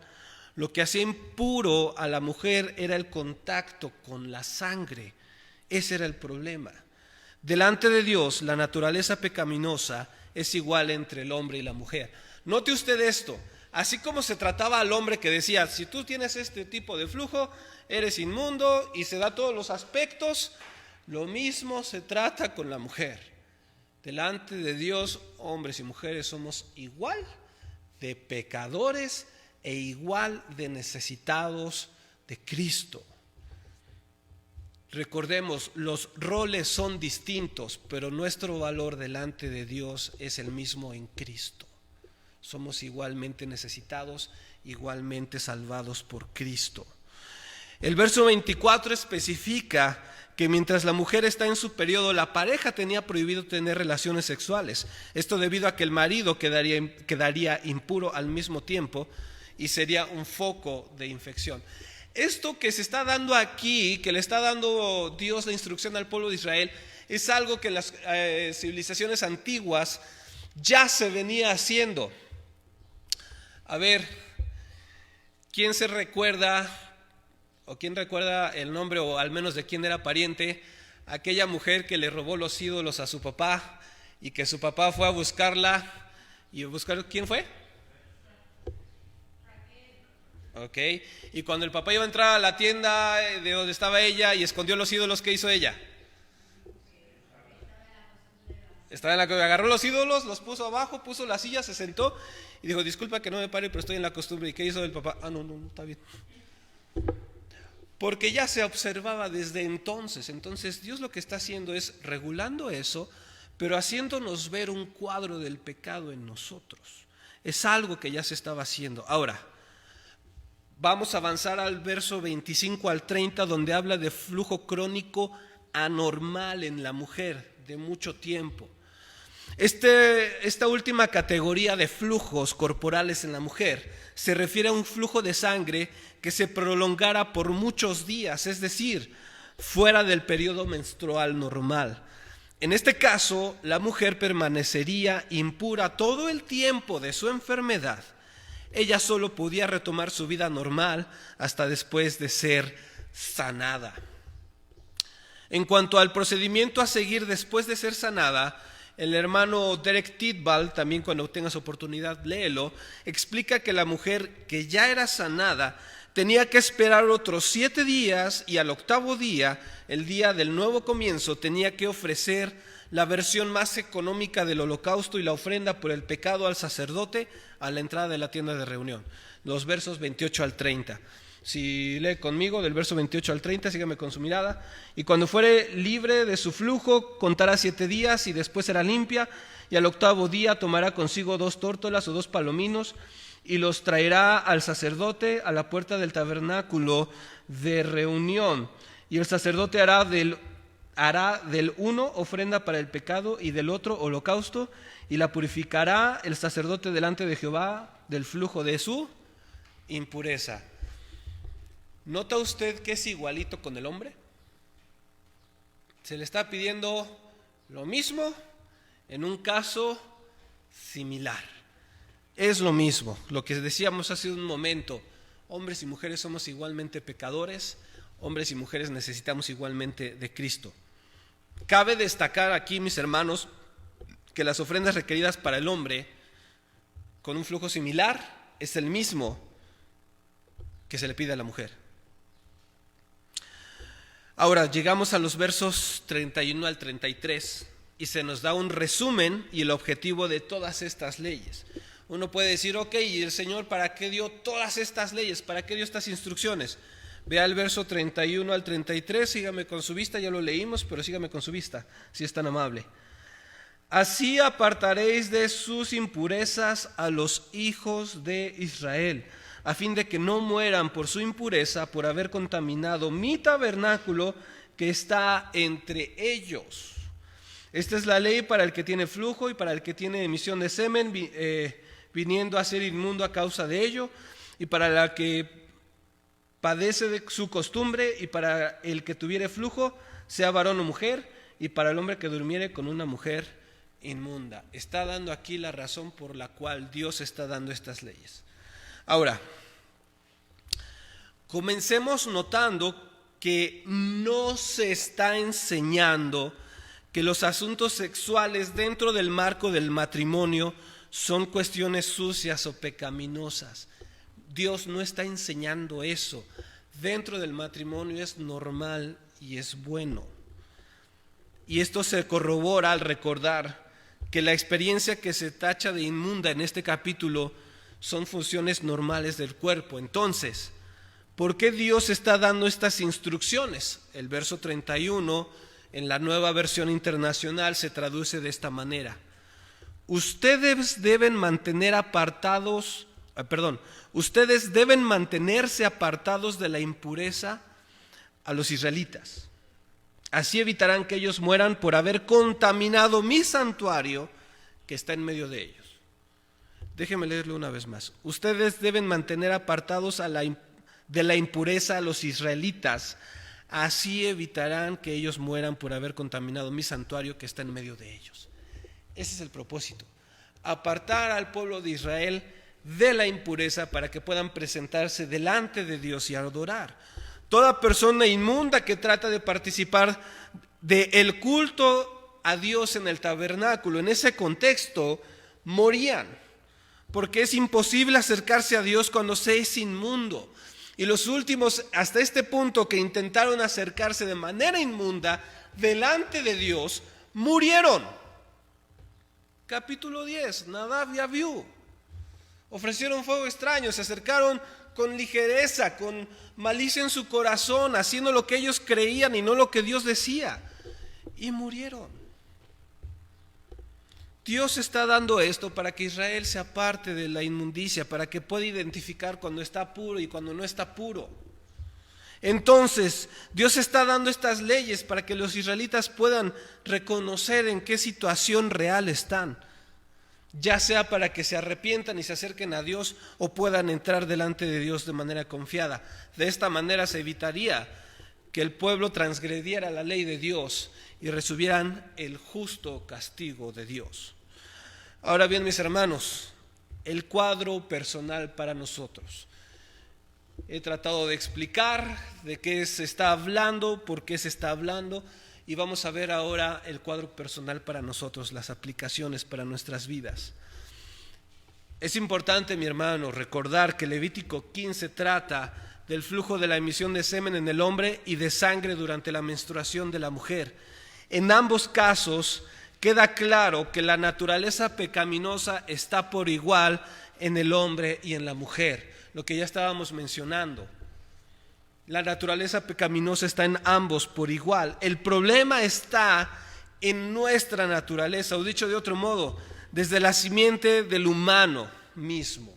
Lo que hacía impuro a la mujer era el contacto con la sangre. Ese era el problema. Delante de Dios, la naturaleza pecaminosa es igual entre el hombre y la mujer. Note usted esto, así como se trataba al hombre que decía, si tú tienes este tipo de flujo, eres inmundo, y se da todos los aspectos, lo mismo se trata con la mujer. Delante de Dios, hombres y mujeres somos igual de pecadores e igual de necesitados de Cristo. Recordemos, los roles son distintos, pero nuestro valor delante de Dios es el mismo en Cristo. Somos igualmente necesitados, igualmente salvados por Cristo. El verso 24 especifica que mientras la mujer está en su periodo, la pareja tenía prohibido tener relaciones sexuales. Esto debido a que el marido quedaría impuro al mismo tiempo y sería un foco de infección. esto que se está dando aquí, que le está dando Dios la instrucción al pueblo de Israel, es algo que en las civilizaciones antiguas ya se venía haciendo. A ver, ¿quién se recuerda, o quién recuerda el nombre, o al menos de quién era pariente, aquella mujer que le robó los ídolos a su papá y que su papá fue a buscarla? ¿Y a buscar quién fue? Ok, y cuando el papá iba a entrar a la tienda de donde estaba ella y escondió los ídolos, ¿qué hizo ella? Estaba en la cocina, agarró los ídolos, los puso abajo, puso la silla, se sentó y dijo: disculpa que no me pare, pero estoy en la costumbre. ¿Y qué hizo el papá? No, está bien. Porque ya se observaba desde entonces. Entonces Dios lo que está haciendo es regulando eso, pero haciéndonos ver un cuadro del pecado en nosotros. Es algo que ya se estaba haciendo. Ahora, vamos a avanzar al verso 25 al 30, donde habla de flujo crónico anormal en la mujer de mucho tiempo. Esta última categoría de flujos corporales en la mujer se refiere a un flujo de sangre que se prolongara por muchos días, es decir, fuera del periodo menstrual normal. En este caso, la mujer permanecería impura todo el tiempo de su enfermedad. Ella solo podía retomar su vida normal hasta después de ser sanada. En cuanto al procedimiento a seguir después de ser sanada, el hermano Derek Tidball, también cuando tengas oportunidad léelo, explica que la mujer que ya era sanada tenía que esperar otros 7 días y al 8º día, el día del nuevo comienzo, tenía que ofrecer la versión más económica del holocausto y la ofrenda por el pecado al sacerdote a la entrada de la tienda de reunión. Los versos 28 al 30. Si lee conmigo del verso 28 al 30, sígame con su mirada. Y cuando fuere libre de su flujo, contará 7 días y después será limpia. Y al 8º día tomará consigo 2 tórtolas o 2 palominos y los traerá al sacerdote a la puerta del tabernáculo de reunión. Y el sacerdote hará del uno ofrenda para el pecado y del otro holocausto, y la purificará el sacerdote delante de Jehová del flujo de su impureza. ¿Nota usted que es igualito con el hombre? Se le está pidiendo lo mismo en un caso similar. Es lo mismo, lo que decíamos hace un momento. Hombres y mujeres somos igualmente pecadores, hombres y mujeres necesitamos igualmente de Cristo. Cabe destacar aquí, mis hermanos, que las ofrendas requeridas para el hombre con un flujo similar es el mismo que se le pide a la mujer. Ahora llegamos a los versos 31 al 33 y se nos da un resumen y el objetivo de todas estas leyes. Uno puede decir: ok, ¿y el Señor para qué dio todas estas leyes? ¿Para qué dio estas instrucciones? Vea el verso 31 al 33, sígame con su vista, ya lo leímos, pero sígame con su vista, si es tan amable. Así apartaréis de sus impurezas a los hijos de Israel, a fin de que no mueran por su impureza, por haber contaminado mi tabernáculo que está entre ellos. Esta es la ley para el que tiene flujo y para el que tiene emisión de semen, viniendo a ser inmundo a causa de ello, y para la que padece de su costumbre, y para el que tuviere flujo, sea varón o mujer, y para el hombre que durmiere con una mujer inmunda. Está dando aquí la razón por la cual Dios está dando estas leyes. Ahora, comencemos notando que no se está enseñando que los asuntos sexuales dentro del marco del matrimonio son cuestiones sucias o pecaminosas. Dios no está enseñando eso. Dentro del matrimonio es normal y es bueno. Y esto se corrobora al recordar que la experiencia que se tacha de inmunda en este capítulo son funciones normales del cuerpo. Entonces, ¿por qué Dios está dando estas instrucciones? El verso 31 en la Nueva Versión Internacional se traduce de esta manera: ustedes deben mantenerse apartados de la impureza a los israelitas. Así evitarán que ellos mueran por haber contaminado mi santuario que está en medio de ellos. Déjeme leerlo una vez más. Ustedes deben mantener apartados de la impureza a los israelitas, así evitarán que ellos mueran por haber contaminado mi santuario que está en medio de ellos. Ese es el propósito, apartar al pueblo de Israel de la impureza para que puedan presentarse delante de Dios y adorar. Toda persona inmunda que trata de participar del culto a Dios en el tabernáculo, en ese contexto, morían, porque es imposible acercarse a Dios cuando se es inmundo. Y los últimos, hasta este punto, que intentaron acercarse de manera inmunda delante de Dios, murieron. Capítulo 10, Nadab y Abiú ofrecieron fuego extraño, se acercaron con ligereza, con malicia en su corazón, haciendo lo que ellos creían y no lo que Dios decía, y murieron. Dios está dando esto para que Israel se aparte de la inmundicia, para que pueda identificar cuando está puro y cuando no está puro. Entonces, Dios está dando estas leyes para que los israelitas puedan reconocer en qué situación real están, ya sea para que se arrepientan y se acerquen a Dios o puedan entrar delante de Dios de manera confiada. De esta manera se evitaría que el pueblo transgrediera la ley de Dios y recibieran el justo castigo de Dios. Ahora bien, mis hermanos, el cuadro personal para nosotros. He tratado de explicar de qué se está hablando, por qué se está hablando, y vamos a ver ahora el cuadro personal para nosotros, las aplicaciones para nuestras vidas. Es importante, mi hermano, recordar que Levítico 15 trata del flujo de la emisión de semen en el hombre y de sangre durante la menstruación de la mujer. En ambos casos queda claro que la naturaleza pecaminosa está por igual en el hombre y en la mujer, lo que ya estábamos mencionando. La naturaleza pecaminosa está en ambos por igual. El problema está en nuestra naturaleza, o dicho de otro modo, desde la simiente del humano mismo.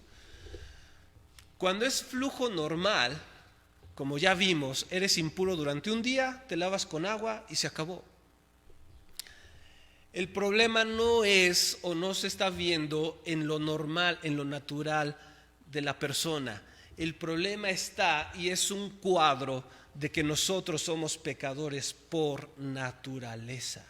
Cuando es flujo normal, como ya vimos, eres impuro durante un día, te lavas con agua y se acabó. El problema no es o no se está viendo en lo normal, en lo natural de la persona. El problema está, y es un cuadro, de que nosotros somos pecadores por naturaleza.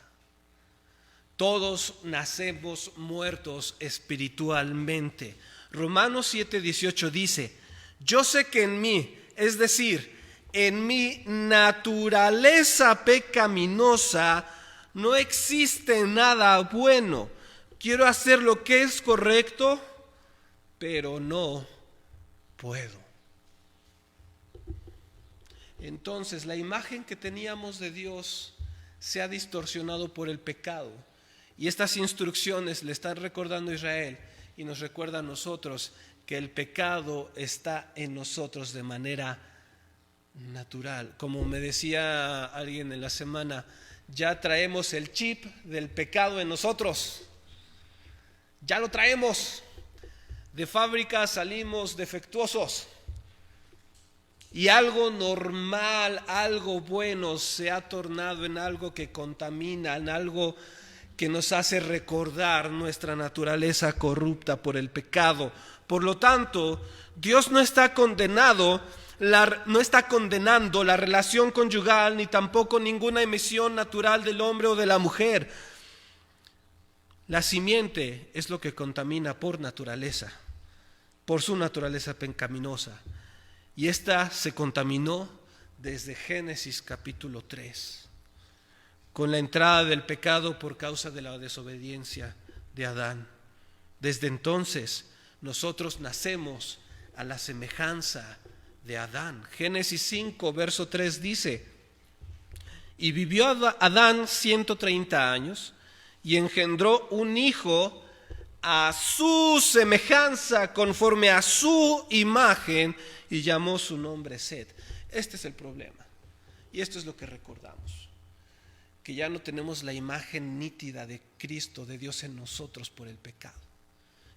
Todos nacemos muertos espiritualmente. Romanos 7:18 dice: yo sé que en mí, es decir, en mi naturaleza pecaminosa, no existe nada bueno. Quiero hacer lo que es correcto, pero no puedo. Entonces, la imagen que teníamos de Dios se ha distorsionado por el pecado. Y estas instrucciones le están recordando a Israel y nos recuerda a nosotros que el pecado está en nosotros de manera natural. Como me decía alguien en la semana, ya traemos el chip del pecado en nosotros. Ya lo traemos. De fábrica salimos defectuosos. Y algo normal, algo bueno se ha tornado en algo que contamina, en algo que nos hace recordar nuestra naturaleza corrupta por el pecado. Por lo tanto, Dios no está condenando la relación conyugal, ni tampoco ninguna emisión natural del hombre o de la mujer. La simiente es lo que contamina por naturaleza, por su naturaleza pecaminosa. Y esta se contaminó desde Génesis capítulo 3, con la entrada del pecado por causa de la desobediencia de Adán. Desde entonces nosotros nacemos a la semejanza de Adán. Génesis 5, verso 3 dice: y vivió Adán 130 años y engendró un hijo a su semejanza, conforme a su imagen, y llamó su nombre Set. Este es el problema, y esto es lo que recordamos, que ya no tenemos la imagen nítida de Cristo, de Dios en nosotros por el pecado.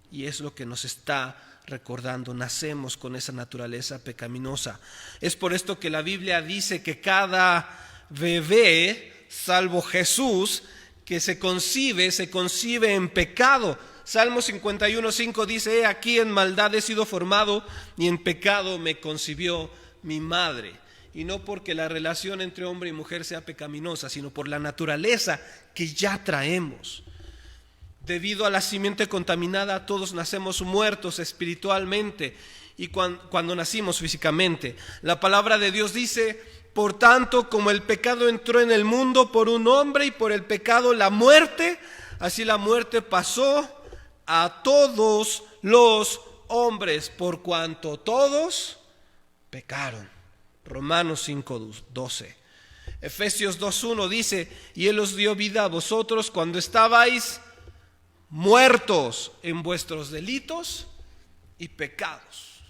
Y es lo que nos está recordando, nacemos con esa naturaleza pecaminosa. Es por esto que la Biblia dice que cada bebé, salvo Jesús, que se concibe en pecado. Salmo 51:5 dice: he aquí en maldad he sido formado, y en pecado me concibió mi madre. Y no porque la relación entre hombre y mujer sea pecaminosa, sino por la naturaleza que ya traemos. Debido a la simiente contaminada, todos nacemos muertos espiritualmente y cuando nacimos físicamente. La palabra de Dios dice: por tanto, como el pecado entró en el mundo por un hombre y por el pecado la muerte, así la muerte pasó a todos los hombres, por cuanto todos pecaron. Romanos 5:12. Efesios 2:1 dice: y Él os dio vida a vosotros cuando estabais muertos en vuestros delitos y pecados.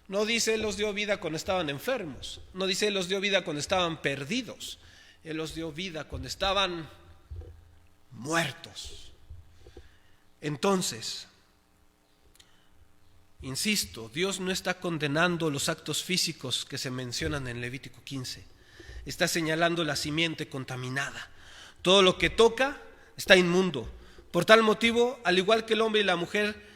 No dice Él os dio vida cuando estaban enfermos. No dice Él os dio vida cuando estaban perdidos. Él os dio vida cuando estaban muertos. Entonces, insisto, Dios no está condenando los actos físicos que se mencionan en Levítico 15. Está señalando la simiente contaminada. Todo lo que toca está inmundo. Por tal motivo, al igual que el hombre y la mujer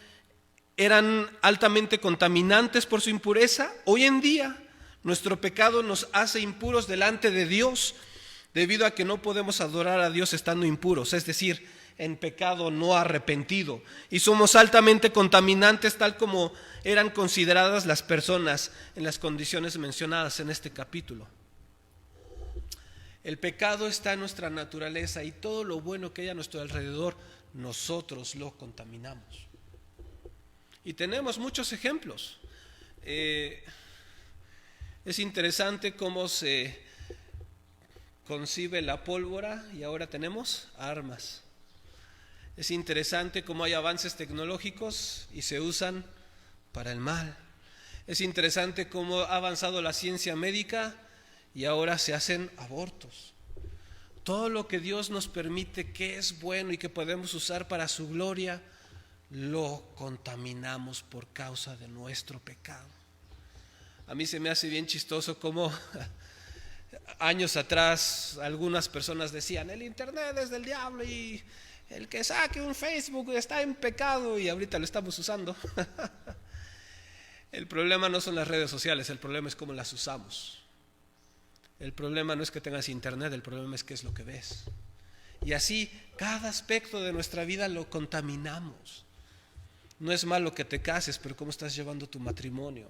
eran altamente contaminantes por su impureza, hoy en día nuestro pecado nos hace impuros delante de Dios, debido a que no podemos adorar a Dios estando impuros, es decir, en pecado no arrepentido. Y somos altamente contaminantes, tal como eran consideradas las personas en las condiciones mencionadas en este capítulo. El pecado está en nuestra naturaleza y todo lo bueno que hay a nuestro alrededor, nosotros lo contaminamos. Y tenemos muchos ejemplos. Es interesante cómo se concibe la pólvora y ahora tenemos armas. Es interesante cómo hay avances tecnológicos y se usan para el mal. Es interesante cómo ha avanzado la ciencia médica y ahora se hacen abortos. Todo lo que Dios nos permite que es bueno y que podemos usar para su gloria, lo contaminamos por causa de nuestro pecado. A mí se me hace bien chistoso cómo años atrás algunas personas decían: el internet es del diablo y el que saque un Facebook está en pecado, y ahorita lo estamos usando. El problema no son las redes sociales, el problema es cómo las usamos. El problema no es que tengas internet, el problema es qué es lo que ves. Y así cada aspecto de nuestra vida lo contaminamos. No es malo que te cases, pero ¿cómo estás llevando tu matrimonio?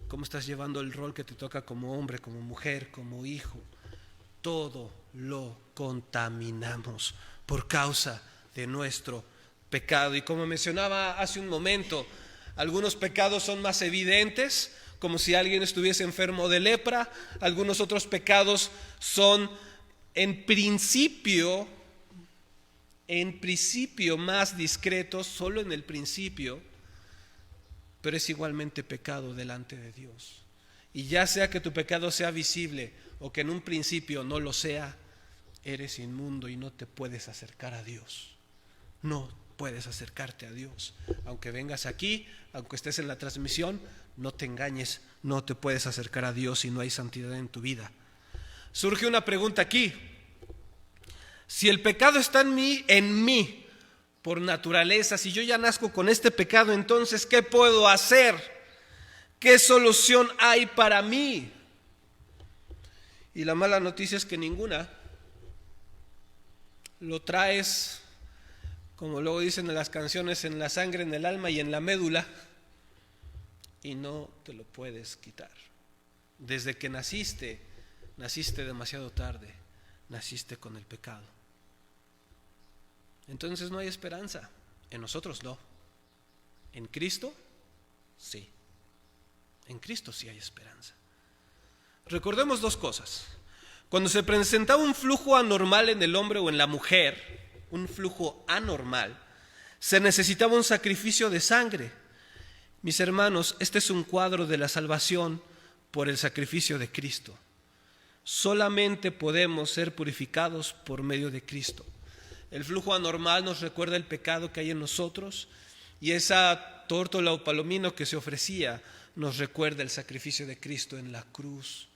¿Cómo estás llevando el rol que te toca como hombre, como mujer, como hijo? Todo lo contaminamos por causa de nuestro pecado. Y como mencionaba hace un momento, algunos pecados son más evidentes, como si alguien estuviese enfermo de lepra. Algunos otros pecados son en principio más discretos, solo en el principio, pero es igualmente pecado delante de Dios. Y ya sea que tu pecado sea visible o que en un principio no lo sea, eres inmundo y no te puedes acercar a Dios. No puedes acercarte a Dios. Aunque vengas aquí, aunque estés en la transmisión, no te engañes, no te puedes acercar a Dios si no hay santidad en tu vida. Surge una pregunta aquí. Si el pecado está en mí por naturaleza, si yo ya nazco con este pecado, entonces ¿qué puedo hacer? ¿Qué solución hay para mí? Y la mala noticia es que ninguna. Lo traes, como luego dicen en las canciones, en la sangre, en el alma y en la médula, y no te lo puedes quitar. Desde que naciste demasiado tarde, naciste con el pecado. Entonces no hay esperanza. En nosotros no. En Cristo, sí. En Cristo sí hay esperanza. Recordemos dos cosas. Cuando se presentaba un flujo anormal en el hombre o en la mujer, un flujo anormal, se necesitaba un sacrificio de sangre. Mis hermanos, este es un cuadro de la salvación por el sacrificio de Cristo. Solamente podemos ser purificados por medio de Cristo. El flujo anormal nos recuerda el pecado que hay en nosotros, y esa tórtola o palomino que se ofrecía nos recuerda el sacrificio de Cristo en la cruz.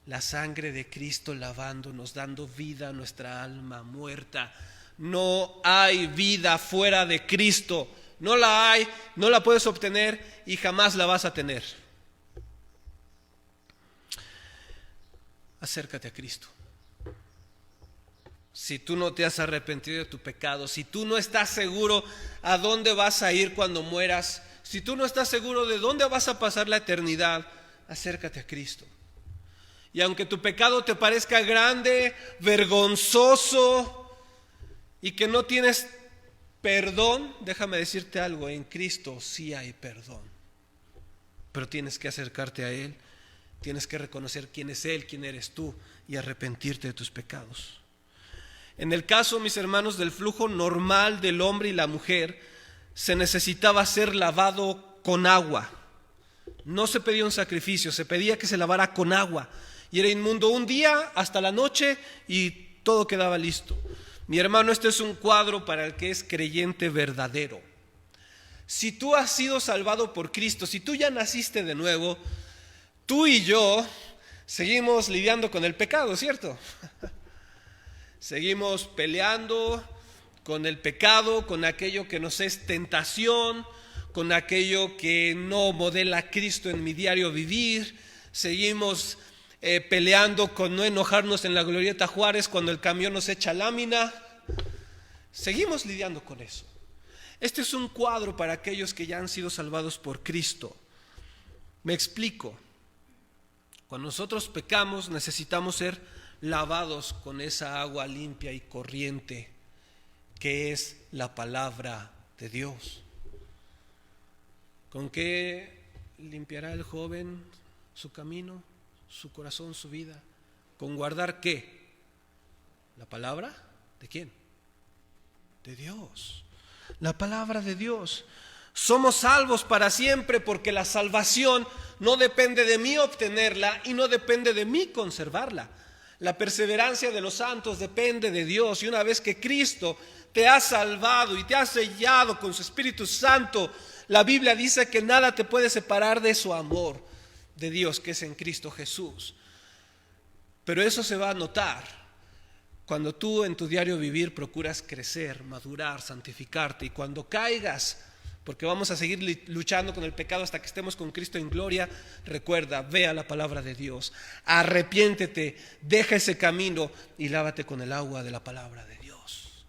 La sangre de Cristo lavándonos, dando vida a nuestra alma muerta. No hay vida fuera de Cristo. No la hay, no la puedes obtener y jamás la vas a tener. acércate a Cristo. Si tú no te has arrepentido de tu pecado, si tú no estás seguro a dónde vas a ir cuando mueras, si tú no estás seguro de dónde vas a pasar la eternidad, acércate a Cristo. Y aunque tu pecado te parezca grande, vergonzoso y que no tienes perdón, déjame decirte algo, en Cristo sí hay perdón. Pero tienes que acercarte a Él, tienes que reconocer quién es Él, quién eres tú y arrepentirte de tus pecados. En el caso, mis hermanos, del flujo normal del hombre y la mujer, se necesitaba ser lavado con agua. No se pedía un sacrificio, se pedía que se lavara con agua. Y era inmundo un día hasta la noche y todo quedaba listo. Mi hermano, este es un cuadro para el que es creyente verdadero. Si tú has sido salvado por Cristo, si tú ya naciste de nuevo, tú y yo seguimos lidiando con el pecado, ¿cierto? Seguimos peleando con el pecado, con aquello que nos es tentación, con aquello que no modela a Cristo en mi diario vivir. Seguimos peleando con no enojarnos en la Glorieta Juárez cuando el camión nos echa lámina. Seguimos lidiando con eso. Este es un cuadro para aquellos que ya han sido salvados por Cristo. Me explico. Cuando nosotros pecamos necesitamos ser lavados con esa agua limpia y corriente que es la palabra de Dios. ¿Con qué limpiará el joven su camino, su corazón, su vida? ¿Con guardar qué? ¿La palabra? ¿De quién? De Dios. La palabra de Dios. Somos salvos para siempre porque la salvación no depende de mí obtenerla y no depende de mí conservarla. La perseverancia de los santos depende de Dios, y una vez que Cristo te ha salvado y te ha sellado con su Espíritu Santo, la Biblia dice que nada te puede separar de su amor de Dios que es en Cristo Jesús. Pero eso se va a notar cuando tú en tu diario vivir procuras crecer, madurar, santificarte, y cuando caigas, porque vamos a seguir luchando con el pecado hasta que estemos con Cristo en gloria, recuerda, ve a la palabra de Dios, arrepiéntete, deja ese camino y lávate con el agua de la palabra de Dios.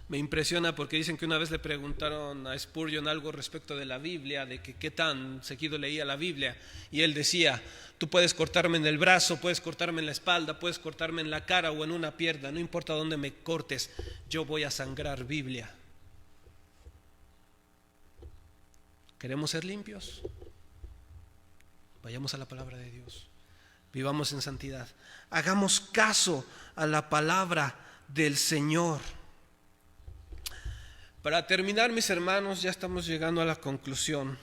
Me impresiona porque dicen que una vez le preguntaron a Spurgeon algo respecto de la Biblia, de que qué tan seguido leía la Biblia, y él decía: tú puedes cortarme en el brazo, puedes cortarme en la espalda, puedes cortarme en la cara o en una pierna, no importa dónde me cortes, yo voy a sangrar Biblia. ¿Queremos ser limpios? Vayamos a la palabra de Dios, vivamos en santidad, hagamos caso a la palabra del Señor. Para terminar, mis hermanos, ya estamos llegando a la conclusión.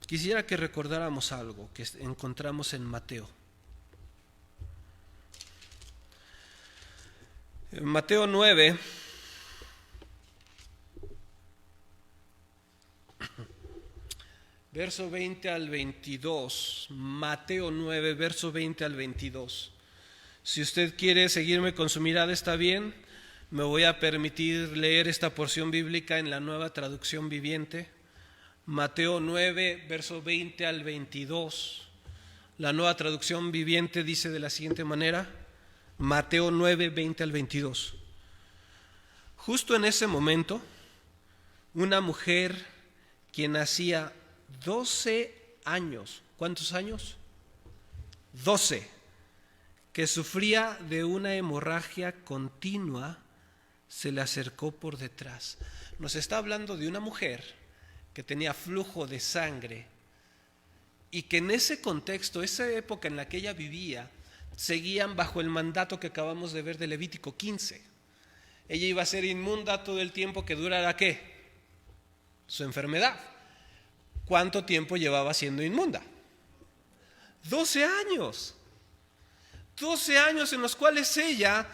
Quisiera que recordáramos algo que encontramos en Mateo. En Mateo 9, verso 20 al 22. Mateo 9, verso 20 al 22. Si usted quiere seguirme con su mirada, está bien. Me voy a permitir leer esta porción bíblica en la Nueva Traducción Viviente. Mateo 9, verso 20 al 22. La Nueva Traducción Viviente dice de la siguiente manera: Mateo 9, 20 al 22. Justo en ese momento, una mujer quien hacía 12 años, ¿cuántos años? 12, que sufría de una hemorragia continua, se le acercó por detrás. Nos está hablando de una mujer que tenía flujo de sangre y que en ese contexto, esa época en la que ella vivía, seguían bajo el mandato que acabamos de ver de Levítico 15. Ella iba a ser inmunda todo el tiempo que durara ¿qué? Su enfermedad. ¿Cuánto tiempo llevaba siendo inmunda? 12 años. 12 años en los cuales ella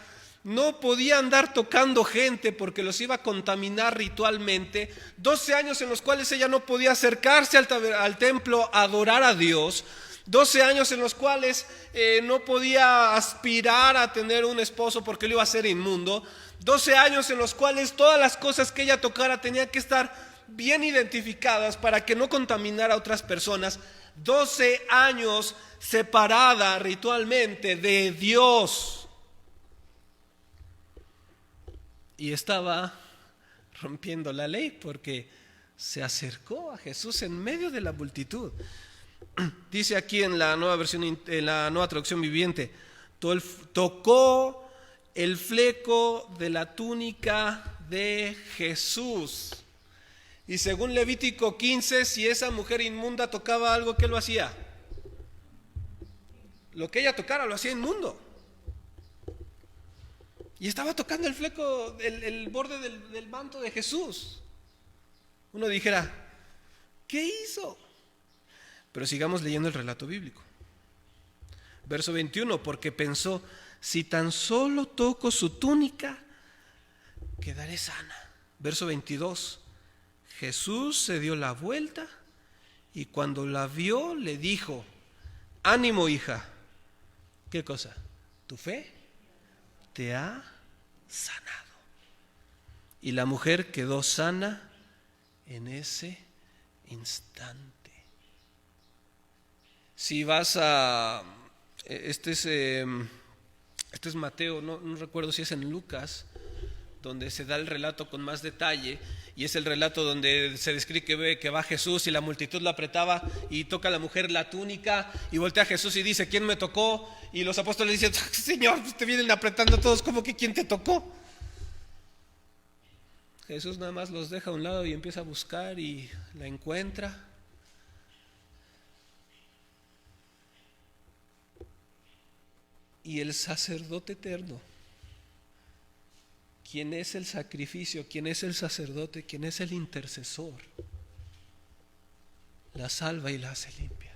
no podía andar tocando gente porque los iba a contaminar ritualmente. 12 años en los cuales ella no podía acercarse al templo a adorar a Dios. 12 años en los cuales no podía aspirar a tener un esposo porque lo iba a hacer inmundo. 12 años en los cuales todas las cosas que ella tocara tenían que estar bien identificadas para que no contaminara a otras personas. 12 años separada ritualmente de Dios. Y estaba rompiendo la ley porque se acercó a Jesús en medio de la multitud. Dice aquí en la nueva versión, en la nueva traducción viviente, tocó el fleco de la túnica de Jesús. Y según Levítico 15, si esa mujer inmunda tocaba algo, ¿qué lo hacía? Lo que ella tocara lo hacía inmundo. Y estaba tocando el fleco, el borde del manto de Jesús. Uno dijera, ¿qué hizo? Pero sigamos leyendo el relato bíblico. Verso 21, porque pensó, si tan solo toco su túnica, quedaré sana. Verso 22, Jesús se dio la vuelta y cuando la vio le dijo, ánimo hija, ¿qué cosa? Tu fe te ha sanado. Y la mujer quedó sana en ese instante. Si vas a... Este es Mateo, no recuerdo si es en Lucas, donde se da el relato con más detalle, y es el relato donde se describe que va Jesús y la multitud lo apretaba y toca a la mujer la túnica y voltea a Jesús y dice, ¿quién me tocó? Y los apóstoles dicen, Señor, te vienen apretando todos, ¿cómo que quién te tocó? Jesús nada más los deja a un lado y empieza a buscar y la encuentra. Y el sacerdote eterno, ¿quién es el sacrificio? ¿Quién es el sacerdote? ¿Quién es el intercesor? La salva y la hace limpia.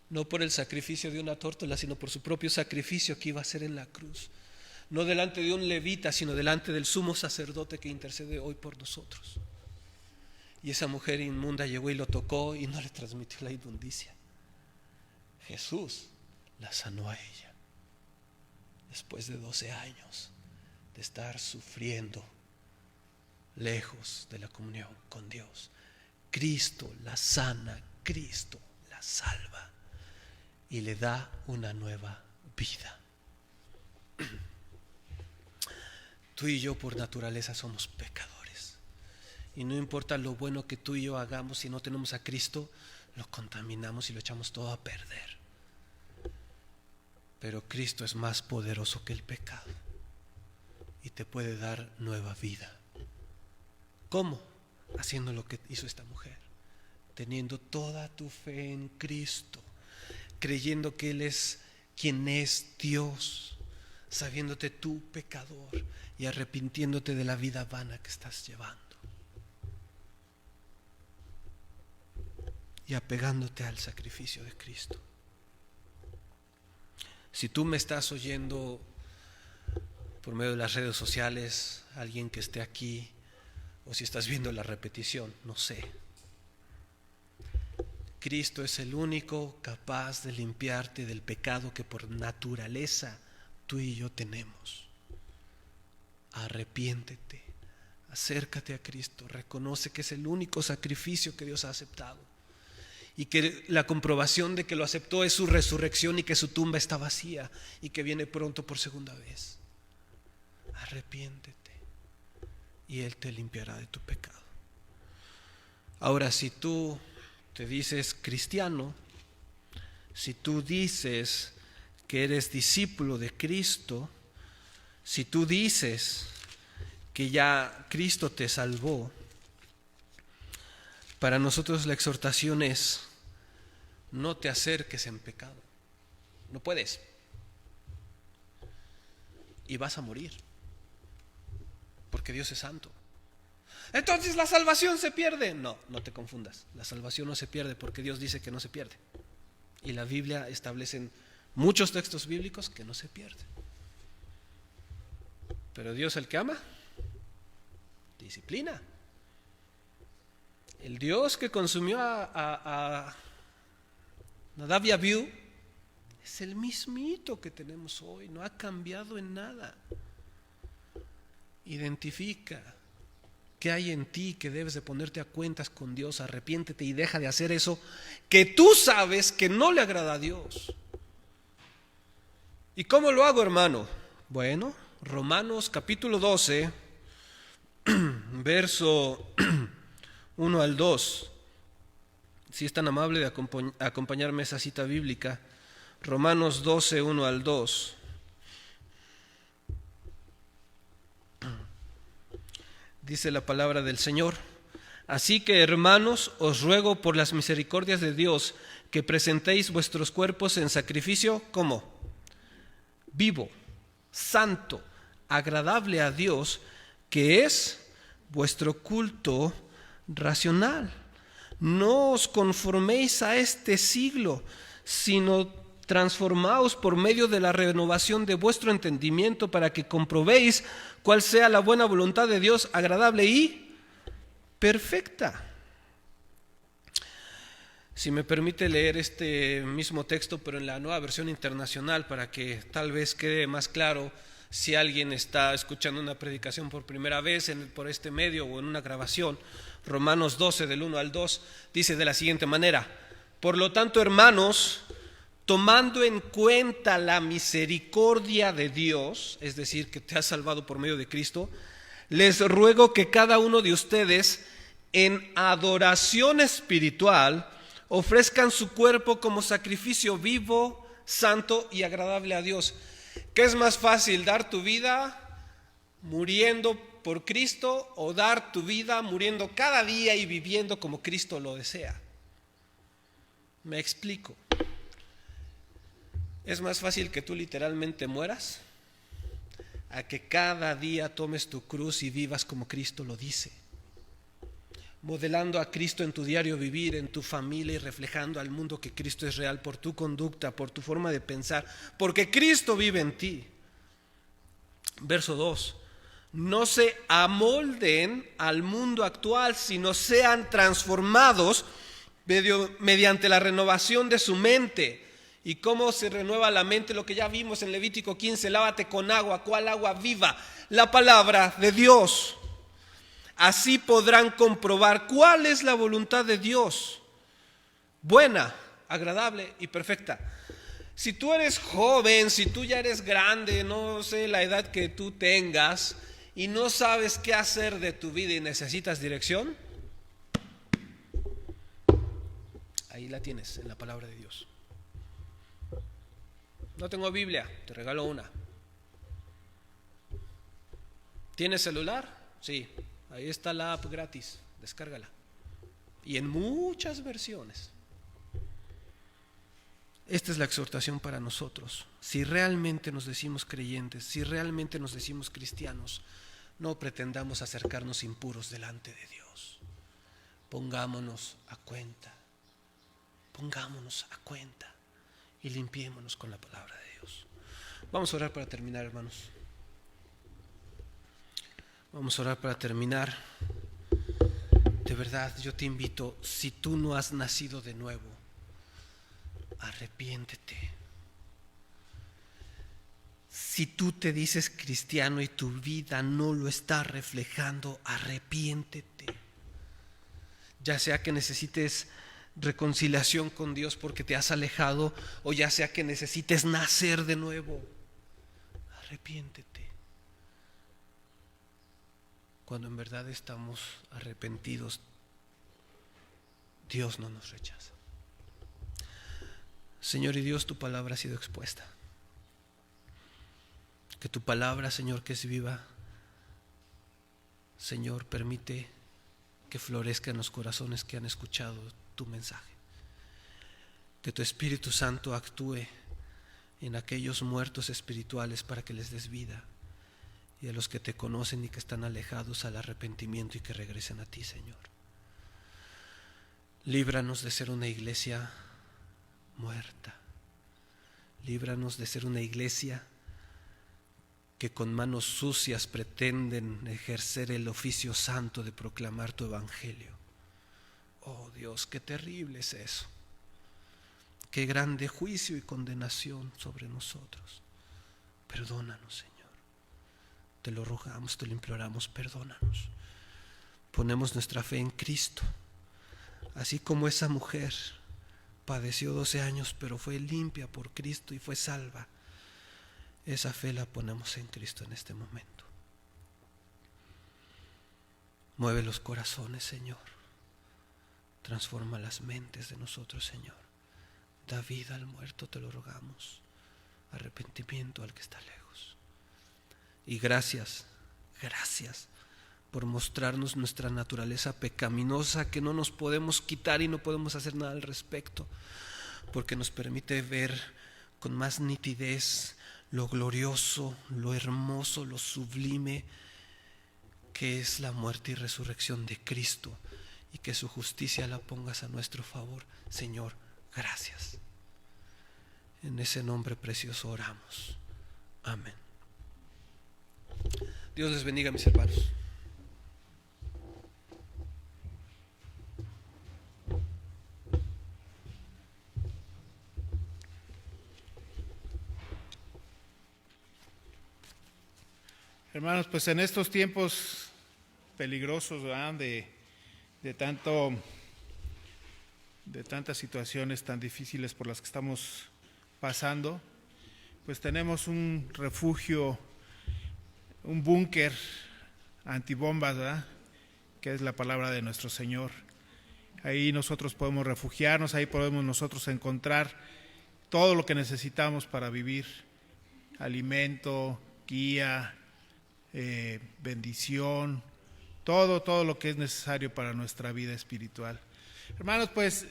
No por el sacrificio de una tórtola, sino por su propio sacrificio que iba a hacer en la cruz. No delante de un levita, sino delante del sumo sacerdote que intercede hoy por nosotros. Y esa mujer inmunda llegó y lo tocó y no le transmitió la inmundicia. Jesús la sanó a ella después de 12 años de estar sufriendo lejos de la comunión con Dios. Cristo la sana, Cristo la salva y le da una nueva vida. Tú y yo por naturaleza somos pecadores y no importa lo bueno que tú y yo hagamos, si no tenemos a Cristo lo contaminamos y lo echamos todo a perder. Pero Cristo es más poderoso que el pecado y te puede dar nueva vida. ¿Cómo? Haciendo lo que hizo esta mujer, teniendo toda tu fe en Cristo, creyendo que Él es quien es Dios, sabiéndote tú pecador y arrepintiéndote de la vida vana que estás llevando y apegándote al sacrificio de Cristo. Si tú me estás oyendo por medio de las redes sociales, alguien que esté aquí, o si estás viendo la repetición, no sé. Cristo es el único capaz de limpiarte del pecado que por naturaleza tú y yo tenemos. Arrepiéntete, acércate a Cristo, reconoce que es el único sacrificio que Dios ha aceptado y que la comprobación de que lo aceptó es su resurrección y que su tumba está vacía y que viene pronto por segunda vez. Arrepiéntete y Él te limpiará de tu pecado. Ahora, si tú te dices cristiano, si tú dices que eres discípulo de Cristo, si tú dices que ya Cristo te salvó, para nosotros la exhortación es: no te acerques en pecado. No puedes. Y vas a morir. Porque Dios es santo. Entonces la salvación se pierde. No, no te confundas. La salvación no se pierde porque Dios dice que no se pierde. Y la Biblia establece en muchos textos bíblicos que no se pierde. Pero Dios, el que ama, disciplina. El Dios que consumió a Nadab y Abiú es el mismito que tenemos hoy, no ha cambiado en nada. Identifica ¿Qué hay en ti que debes de ponerte a cuentas con Dios? Arrepiéntete y deja de hacer eso que tú sabes que no le agrada a Dios. ¿Y cómo lo hago, hermano? Bueno, Romanos capítulo 12, verso 1 al 2. Si es tan amable de acompañarme a esa cita bíblica. Romanos 12, 1 al 2. Dice la palabra del Señor: así que, hermanos, os ruego por las misericordias de Dios que presentéis vuestros cuerpos en sacrificio, ¿cómo? Vivo, santo, agradable a Dios, que es vuestro culto racional. No os conforméis a este siglo, sino transformaos por medio de la renovación de vuestro entendimiento, para que comprobéis cuál sea la buena voluntad de Dios, agradable y perfecta. Si me permite leer este mismo texto, pero en la Nueva Versión Internacional, para que tal vez quede más claro si alguien está escuchando una predicación por primera vez por este medio o en una grabación. Romanos 12, del 1 al 2, dice de la siguiente manera: por lo tanto, hermanos, tomando en cuenta la misericordia de Dios, es decir, que te ha salvado por medio de Cristo, les ruego que cada uno de ustedes, en adoración espiritual, ofrezcan su cuerpo como sacrificio vivo, santo y agradable a Dios. ¿Qué es más fácil, dar tu vida muriendo por Cristo o dar tu vida muriendo cada día y viviendo como Cristo lo desea? Me explico. ¿Es más fácil que tú literalmente mueras a que cada día tomes tu cruz y vivas como Cristo lo dice? Modelando a Cristo en tu diario vivir, en tu familia, y reflejando al mundo que Cristo es real por tu conducta, por tu forma de pensar, porque Cristo vive en ti. Verso 2: no se amolden al mundo actual, sino sean transformados mediante la renovación de su mente. ¿Y cómo se renueva la mente? Lo que ya vimos en Levítico 15, lávate con agua. ¿Cuál agua? Viva, la palabra de Dios. Así podrán comprobar cuál es la voluntad de Dios, buena, agradable y perfecta. Si tú eres joven, si tú ya eres grande, no sé la edad que tú tengas, y no sabes qué hacer de tu vida y necesitas dirección, ahí la tienes, en la palabra de Dios. No tengo Biblia, te regalo una. ¿Tienes celular? Sí. Ahí está la app gratis, descárgala. Y en muchas versiones. Esta es la exhortación para nosotros. Si realmente nos decimos creyentes, si realmente nos decimos cristianos, no pretendamos acercarnos impuros delante de Dios. Pongámonos a cuenta. Pongámonos a cuenta y limpiémonos con la palabra de Dios. Vamos a orar para terminar, hermanos. Vamos a orar para terminar. De verdad, yo te invito, si tú no has nacido de nuevo, arrepiéntete. Si tú te dices cristiano y tu vida no lo está reflejando, arrepiéntete. Ya sea que necesites reconciliación con Dios porque te has alejado, o ya sea que necesites nacer de nuevo, arrepiéntete. Cuando en verdad estamos arrepentidos, Dios no nos rechaza. Señor y Dios, tu palabra ha sido expuesta. Que tu palabra, Señor, que es viva, Señor, permite que florezca en los corazones que han escuchado tu mensaje. Que tu Espíritu Santo actúe en aquellos muertos espirituales para que les des vida, y a los que te conocen y que están alejados al arrepentimiento y que regresen a ti, Señor. Líbranos de ser una iglesia muerta. Líbranos de ser una iglesia que con manos sucias pretenden ejercer el oficio santo de proclamar tu evangelio. Oh Dios, qué terrible es eso. Qué grande juicio y condenación sobre nosotros. Perdónanos, Señor. Te lo rogamos, te lo imploramos, perdónanos. ponemos nuestra fe en Cristo. Así como esa mujer padeció 12 años, pero fue limpia por Cristo y fue salva, esa fe la ponemos en Cristo en este momento. Mueve los corazones, Señor. Transforma las mentes de nosotros, Señor. Da vida al muerto, te lo rogamos. Arrepentimiento al que está lejos. Y gracias por mostrarnos nuestra naturaleza pecaminosa, que no nos podemos quitar y no podemos hacer nada al respecto, porque nos permite ver con más nitidez lo glorioso, lo hermoso, lo sublime que es la muerte y resurrección de Cristo, y que su justicia la pongas a nuestro favor. Señor, gracias. En ese nombre precioso oramos. Amén. Dios les bendiga, mis hermanos. Hermanos, pues en estos tiempos peligrosos, ¿verdad? de tantas situaciones tan difíciles por las que estamos pasando, pues tenemos un refugio, un búnker antibombas, ¿verdad? Que es la palabra de nuestro Señor. Ahí nosotros podemos refugiarnos, ahí podemos nosotros encontrar todo lo que necesitamos para vivir: alimento, guía, bendición, todo lo que es necesario para nuestra vida espiritual. Hermanos, pues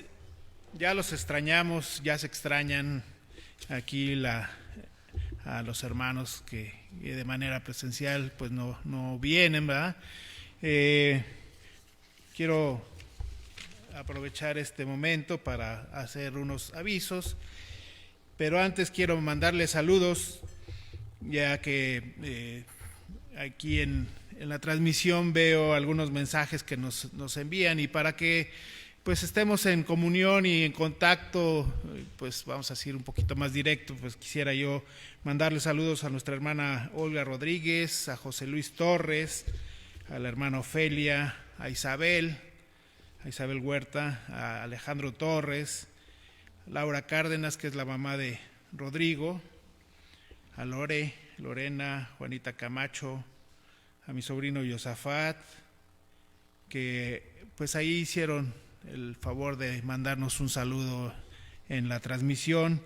ya los extrañamos, ya se extrañan aquí a los hermanos que de manera presencial pues no vienen, ¿verdad? Quiero aprovechar este momento para hacer unos avisos, pero antes quiero mandarles saludos, ya que aquí en la transmisión veo algunos mensajes que nos envían, y para que pues estemos en comunión y en contacto, pues vamos a decir un poquito más directo, pues quisiera yo mandarle saludos a nuestra hermana Olga Rodríguez, a José Luis Torres, a la hermana Ofelia, a Isabel Huerta, a Alejandro Torres, a Laura Cárdenas, que es la mamá de Rodrigo, a Lorena, Juanita Camacho, a mi sobrino Yosafat, que pues ahí hicieron el favor de mandarnos un saludo en la transmisión.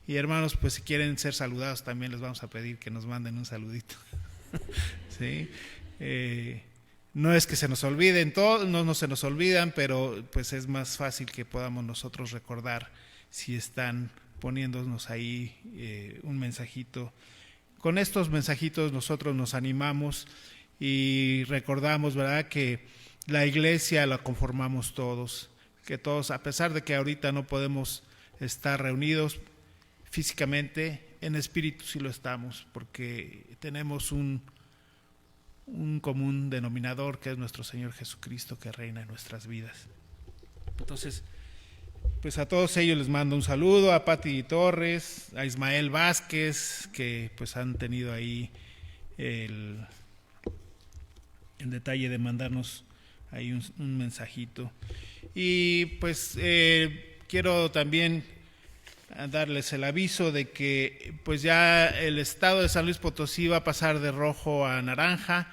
Y hermanos, pues si quieren ser saludados también les vamos a pedir que nos manden un saludito. ¿Sí? No es que se nos olviden todos, no se nos olvidan, pero pues es más fácil que podamos nosotros recordar si están poniéndonos ahí un mensajito. Con estos mensajitos nosotros nos animamos y recordamos, ¿verdad?, que la iglesia la conformamos todos, que todos, a pesar de que ahorita no podemos estar reunidos físicamente, en espíritu sí lo estamos, porque tenemos un común denominador, que es nuestro Señor Jesucristo, que reina en nuestras vidas. Entonces, pues a todos ellos les mando un saludo, a Pati Torres, a Ismael Vázquez, que pues han tenido ahí el detalle de mandarnos ahí un mensajito. Y pues quiero también darles el aviso de que pues ya el estado de San Luis Potosí va a pasar de rojo a naranja,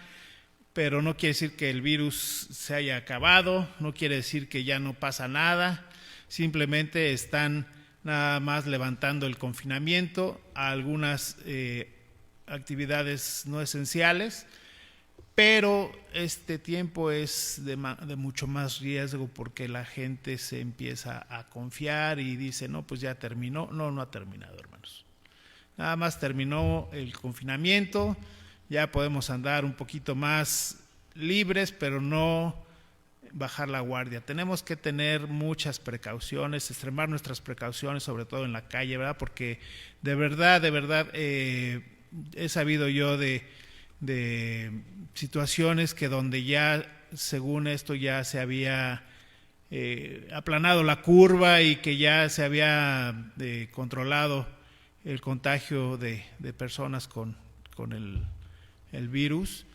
pero no quiere decir que el virus se haya acabado, no quiere decir que ya no pasa nada, simplemente están nada más levantando el confinamiento a algunas actividades no esenciales, pero este tiempo es de mucho más riesgo, porque la gente se empieza a confiar y dice, no, pues ya terminó. No ha terminado, hermanos. Nada más terminó el confinamiento, ya podemos andar un poquito más libres, pero no bajar la guardia. Tenemos que tener muchas precauciones, extremar nuestras precauciones, sobre todo en la calle, ¿verdad? Porque de verdad, he sabido yo de situaciones que donde ya, según esto, ya se había aplanado la curva y que ya se había controlado el contagio de personas con el virus,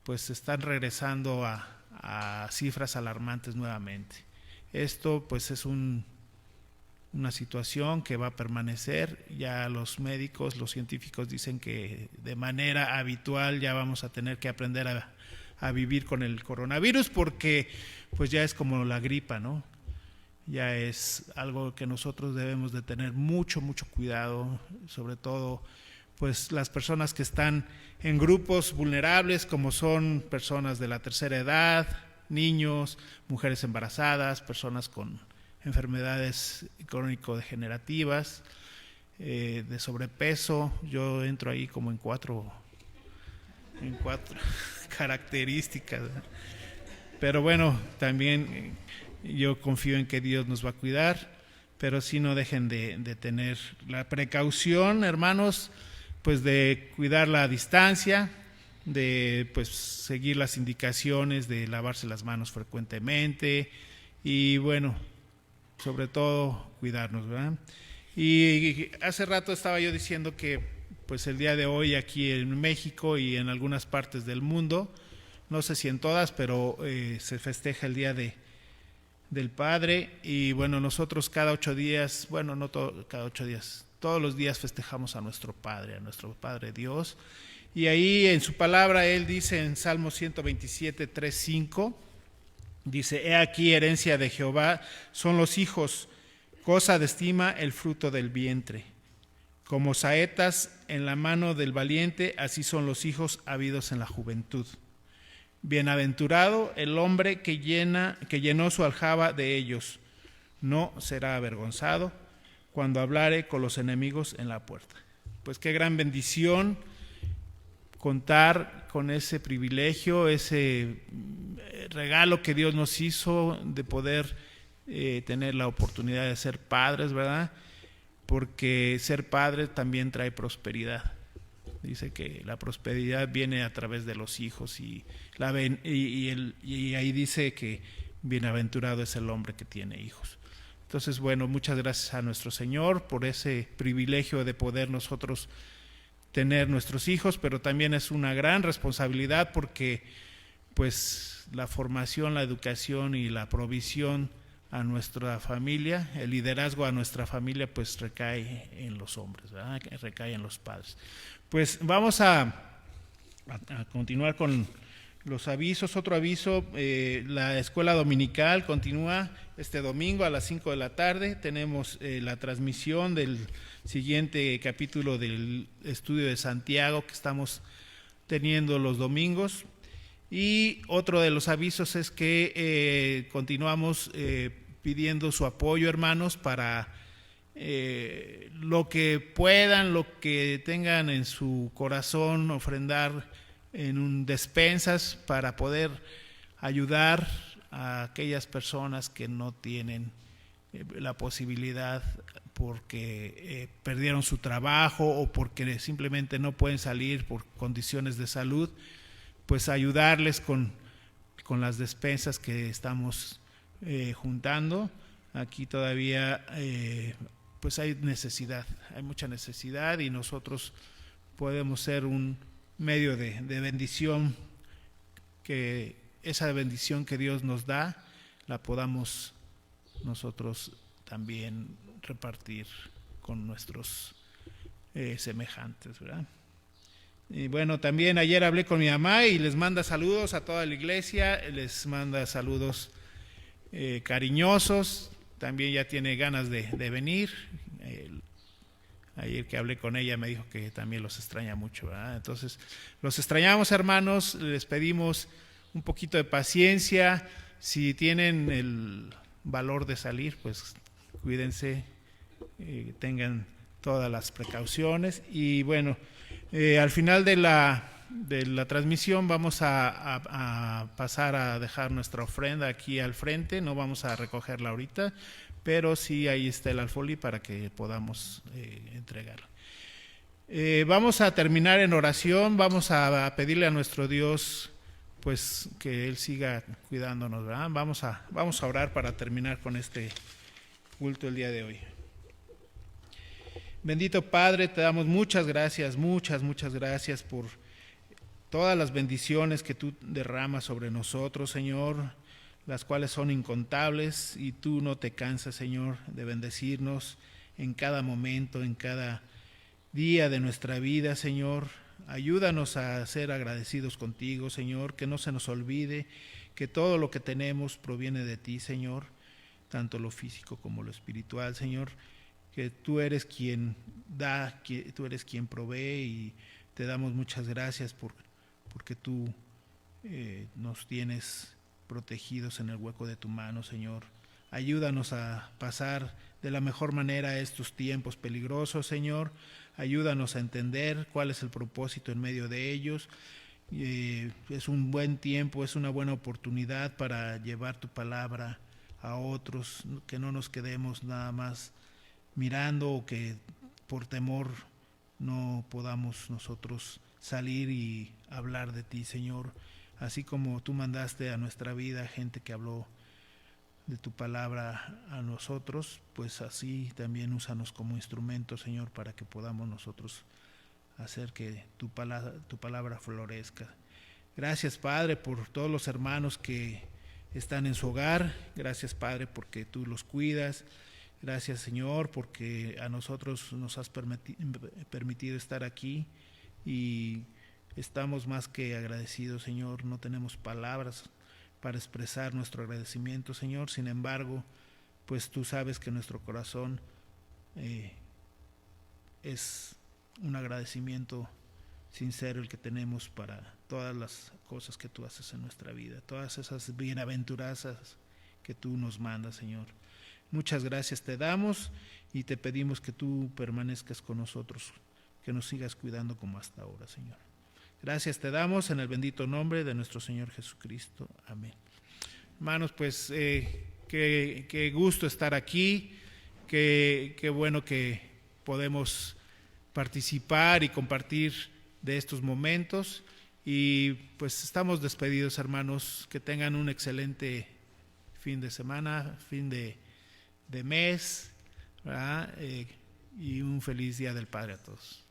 pues están regresando a a cifras alarmantes nuevamente. Esto pues es una situación que va a permanecer. Ya los médicos, los científicos dicen que de manera habitual ya vamos a tener que aprender a vivir con el coronavirus, porque pues ya es como la gripa, ¿no? Ya es algo que nosotros debemos de tener mucho cuidado, sobre todo pues las personas que están en grupos vulnerables, como son personas de la tercera edad, niños, mujeres embarazadas, personas con enfermedades crónico-degenerativas, de sobrepeso. Yo entro ahí como en cuatro características, ¿verdad? Pero bueno, también yo confío en que Dios nos va a cuidar, pero sí no dejen de tener la precaución, hermanos, pues de cuidar la distancia, de pues seguir las indicaciones de lavarse las manos frecuentemente y bueno, sobre todo cuidarnos, ¿verdad? Y hace rato estaba yo diciendo que pues el día de hoy aquí en México y en algunas partes del mundo, no sé si en todas, pero se festeja el Día del Padre. Y bueno, nosotros cada 8 días, bueno, no cada 8 días, todos los días festejamos a nuestro Padre Dios. Y ahí en su palabra Él dice en Salmo 127, 3, 5, dice: he aquí herencia de Jehová son los hijos, cosa de estima el fruto del vientre. Como saetas en la mano del valiente, así son los hijos habidos en la juventud. Bienaventurado el hombre que llenó su aljaba de ellos, no será avergonzado cuando hablare con los enemigos en la puerta. Pues qué gran bendición contar con ese privilegio, ese regalo que Dios nos hizo de poder tener la oportunidad de ser padres, ¿verdad? Porque ser padre también trae prosperidad. Dice que la prosperidad viene a través de los hijos y ahí dice que bienaventurado es el hombre que tiene hijos. Entonces, bueno, muchas gracias a nuestro Señor por ese privilegio de poder nosotros tener nuestros hijos, pero también es una gran responsabilidad porque pues la formación, la educación y la provisión a nuestra familia, el liderazgo a nuestra familia pues recae en los hombres, ¿verdad? Recae en los padres. Pues vamos a continuar con los avisos. Otro aviso, la escuela dominical continúa este domingo a las 5 de la tarde. Tenemos la transmisión del siguiente capítulo del estudio de Santiago que estamos teniendo los domingos. Y otro de los avisos es que continuamos pidiendo su apoyo, hermanos, para lo que puedan, lo que tengan en su corazón, ofrendar en despensas para poder ayudar a aquellas personas que no tienen la posibilidad porque perdieron su trabajo o porque simplemente no pueden salir por condiciones de salud, pues ayudarles con las despensas que estamos juntando. Aquí todavía pues hay necesidad, hay mucha necesidad y nosotros podemos ser un medio de bendición, que esa bendición que Dios nos da la podamos nosotros también repartir con nuestros semejantes, ¿verdad? Y bueno, también ayer hablé con mi mamá y les manda saludos a toda la iglesia, les manda saludos cariñosos. También ya tiene ganas de venir. Ayer que hablé con ella me dijo que también los extraña mucho, ¿verdad? Entonces, los extrañamos, hermanos. Les pedimos un poquito de paciencia. Si tienen el valor de salir, pues cuídense, tengan todas las precauciones. Y bueno, al final de la transmisión vamos a pasar a dejar nuestra ofrenda aquí al frente. No vamos a recogerla ahorita, pero sí ahí está el alfolí para que podamos entregarla. Vamos a terminar en oración. Vamos a pedirle a nuestro Dios pues que Él siga cuidándonos, ¿verdad? Vamos a orar para terminar con este culto el día de hoy. Bendito Padre, te damos muchas gracias por todas las bendiciones que tú derramas sobre nosotros, Señor, las cuales son incontables, y tú no te cansas, Señor, de bendecirnos en cada momento, en cada día de nuestra vida, Señor. Ayúdanos a ser agradecidos contigo, Señor, que no se nos olvide que todo lo que tenemos proviene de ti, Señor, tanto lo físico como lo espiritual, Señor, que tú eres quien da, que tú eres quien provee, y te damos muchas gracias porque tú nos tienes protegidos en el hueco de tu mano, Señor. Ayúdanos a pasar de la mejor manera estos tiempos peligrosos, Señor. Ayúdanos a entender cuál es el propósito en medio de ellos. Es un buen tiempo, es una buena oportunidad para llevar tu palabra a otros, que no nos quedemos nada más mirando, o que por temor no podamos nosotros salir y hablar de ti, Señor. Así como tú mandaste a nuestra vida gente que habló de tu palabra a nosotros, pues así también úsanos como instrumento, Señor, para que podamos nosotros hacer que tu palabra florezca. Gracias, Padre, por todos los hermanos que están en su hogar. Gracias, Padre, porque tú los cuidas. Gracias, Señor, porque a nosotros nos has permitido estar aquí, y estamos más que agradecidos, Señor. No tenemos palabras para expresar nuestro agradecimiento, Señor. Sin embargo, pues tú sabes que nuestro corazón es un agradecimiento sincero el que tenemos para todas las cosas que tú haces en nuestra vida, todas esas bienaventuranzas que tú nos mandas, Señor. Muchas gracias te damos, y te pedimos que tú permanezcas con nosotros, que nos sigas cuidando como hasta ahora, Señor. Gracias te damos en el bendito nombre de nuestro Señor Jesucristo. Amén. Hermanos, pues qué gusto estar aquí, qué bueno que podemos participar y compartir de estos momentos, y pues estamos despedidos, hermanos. Que tengan un excelente fin de semana, fin de mes, ¿verdad? Y un feliz Día del Padre a todos.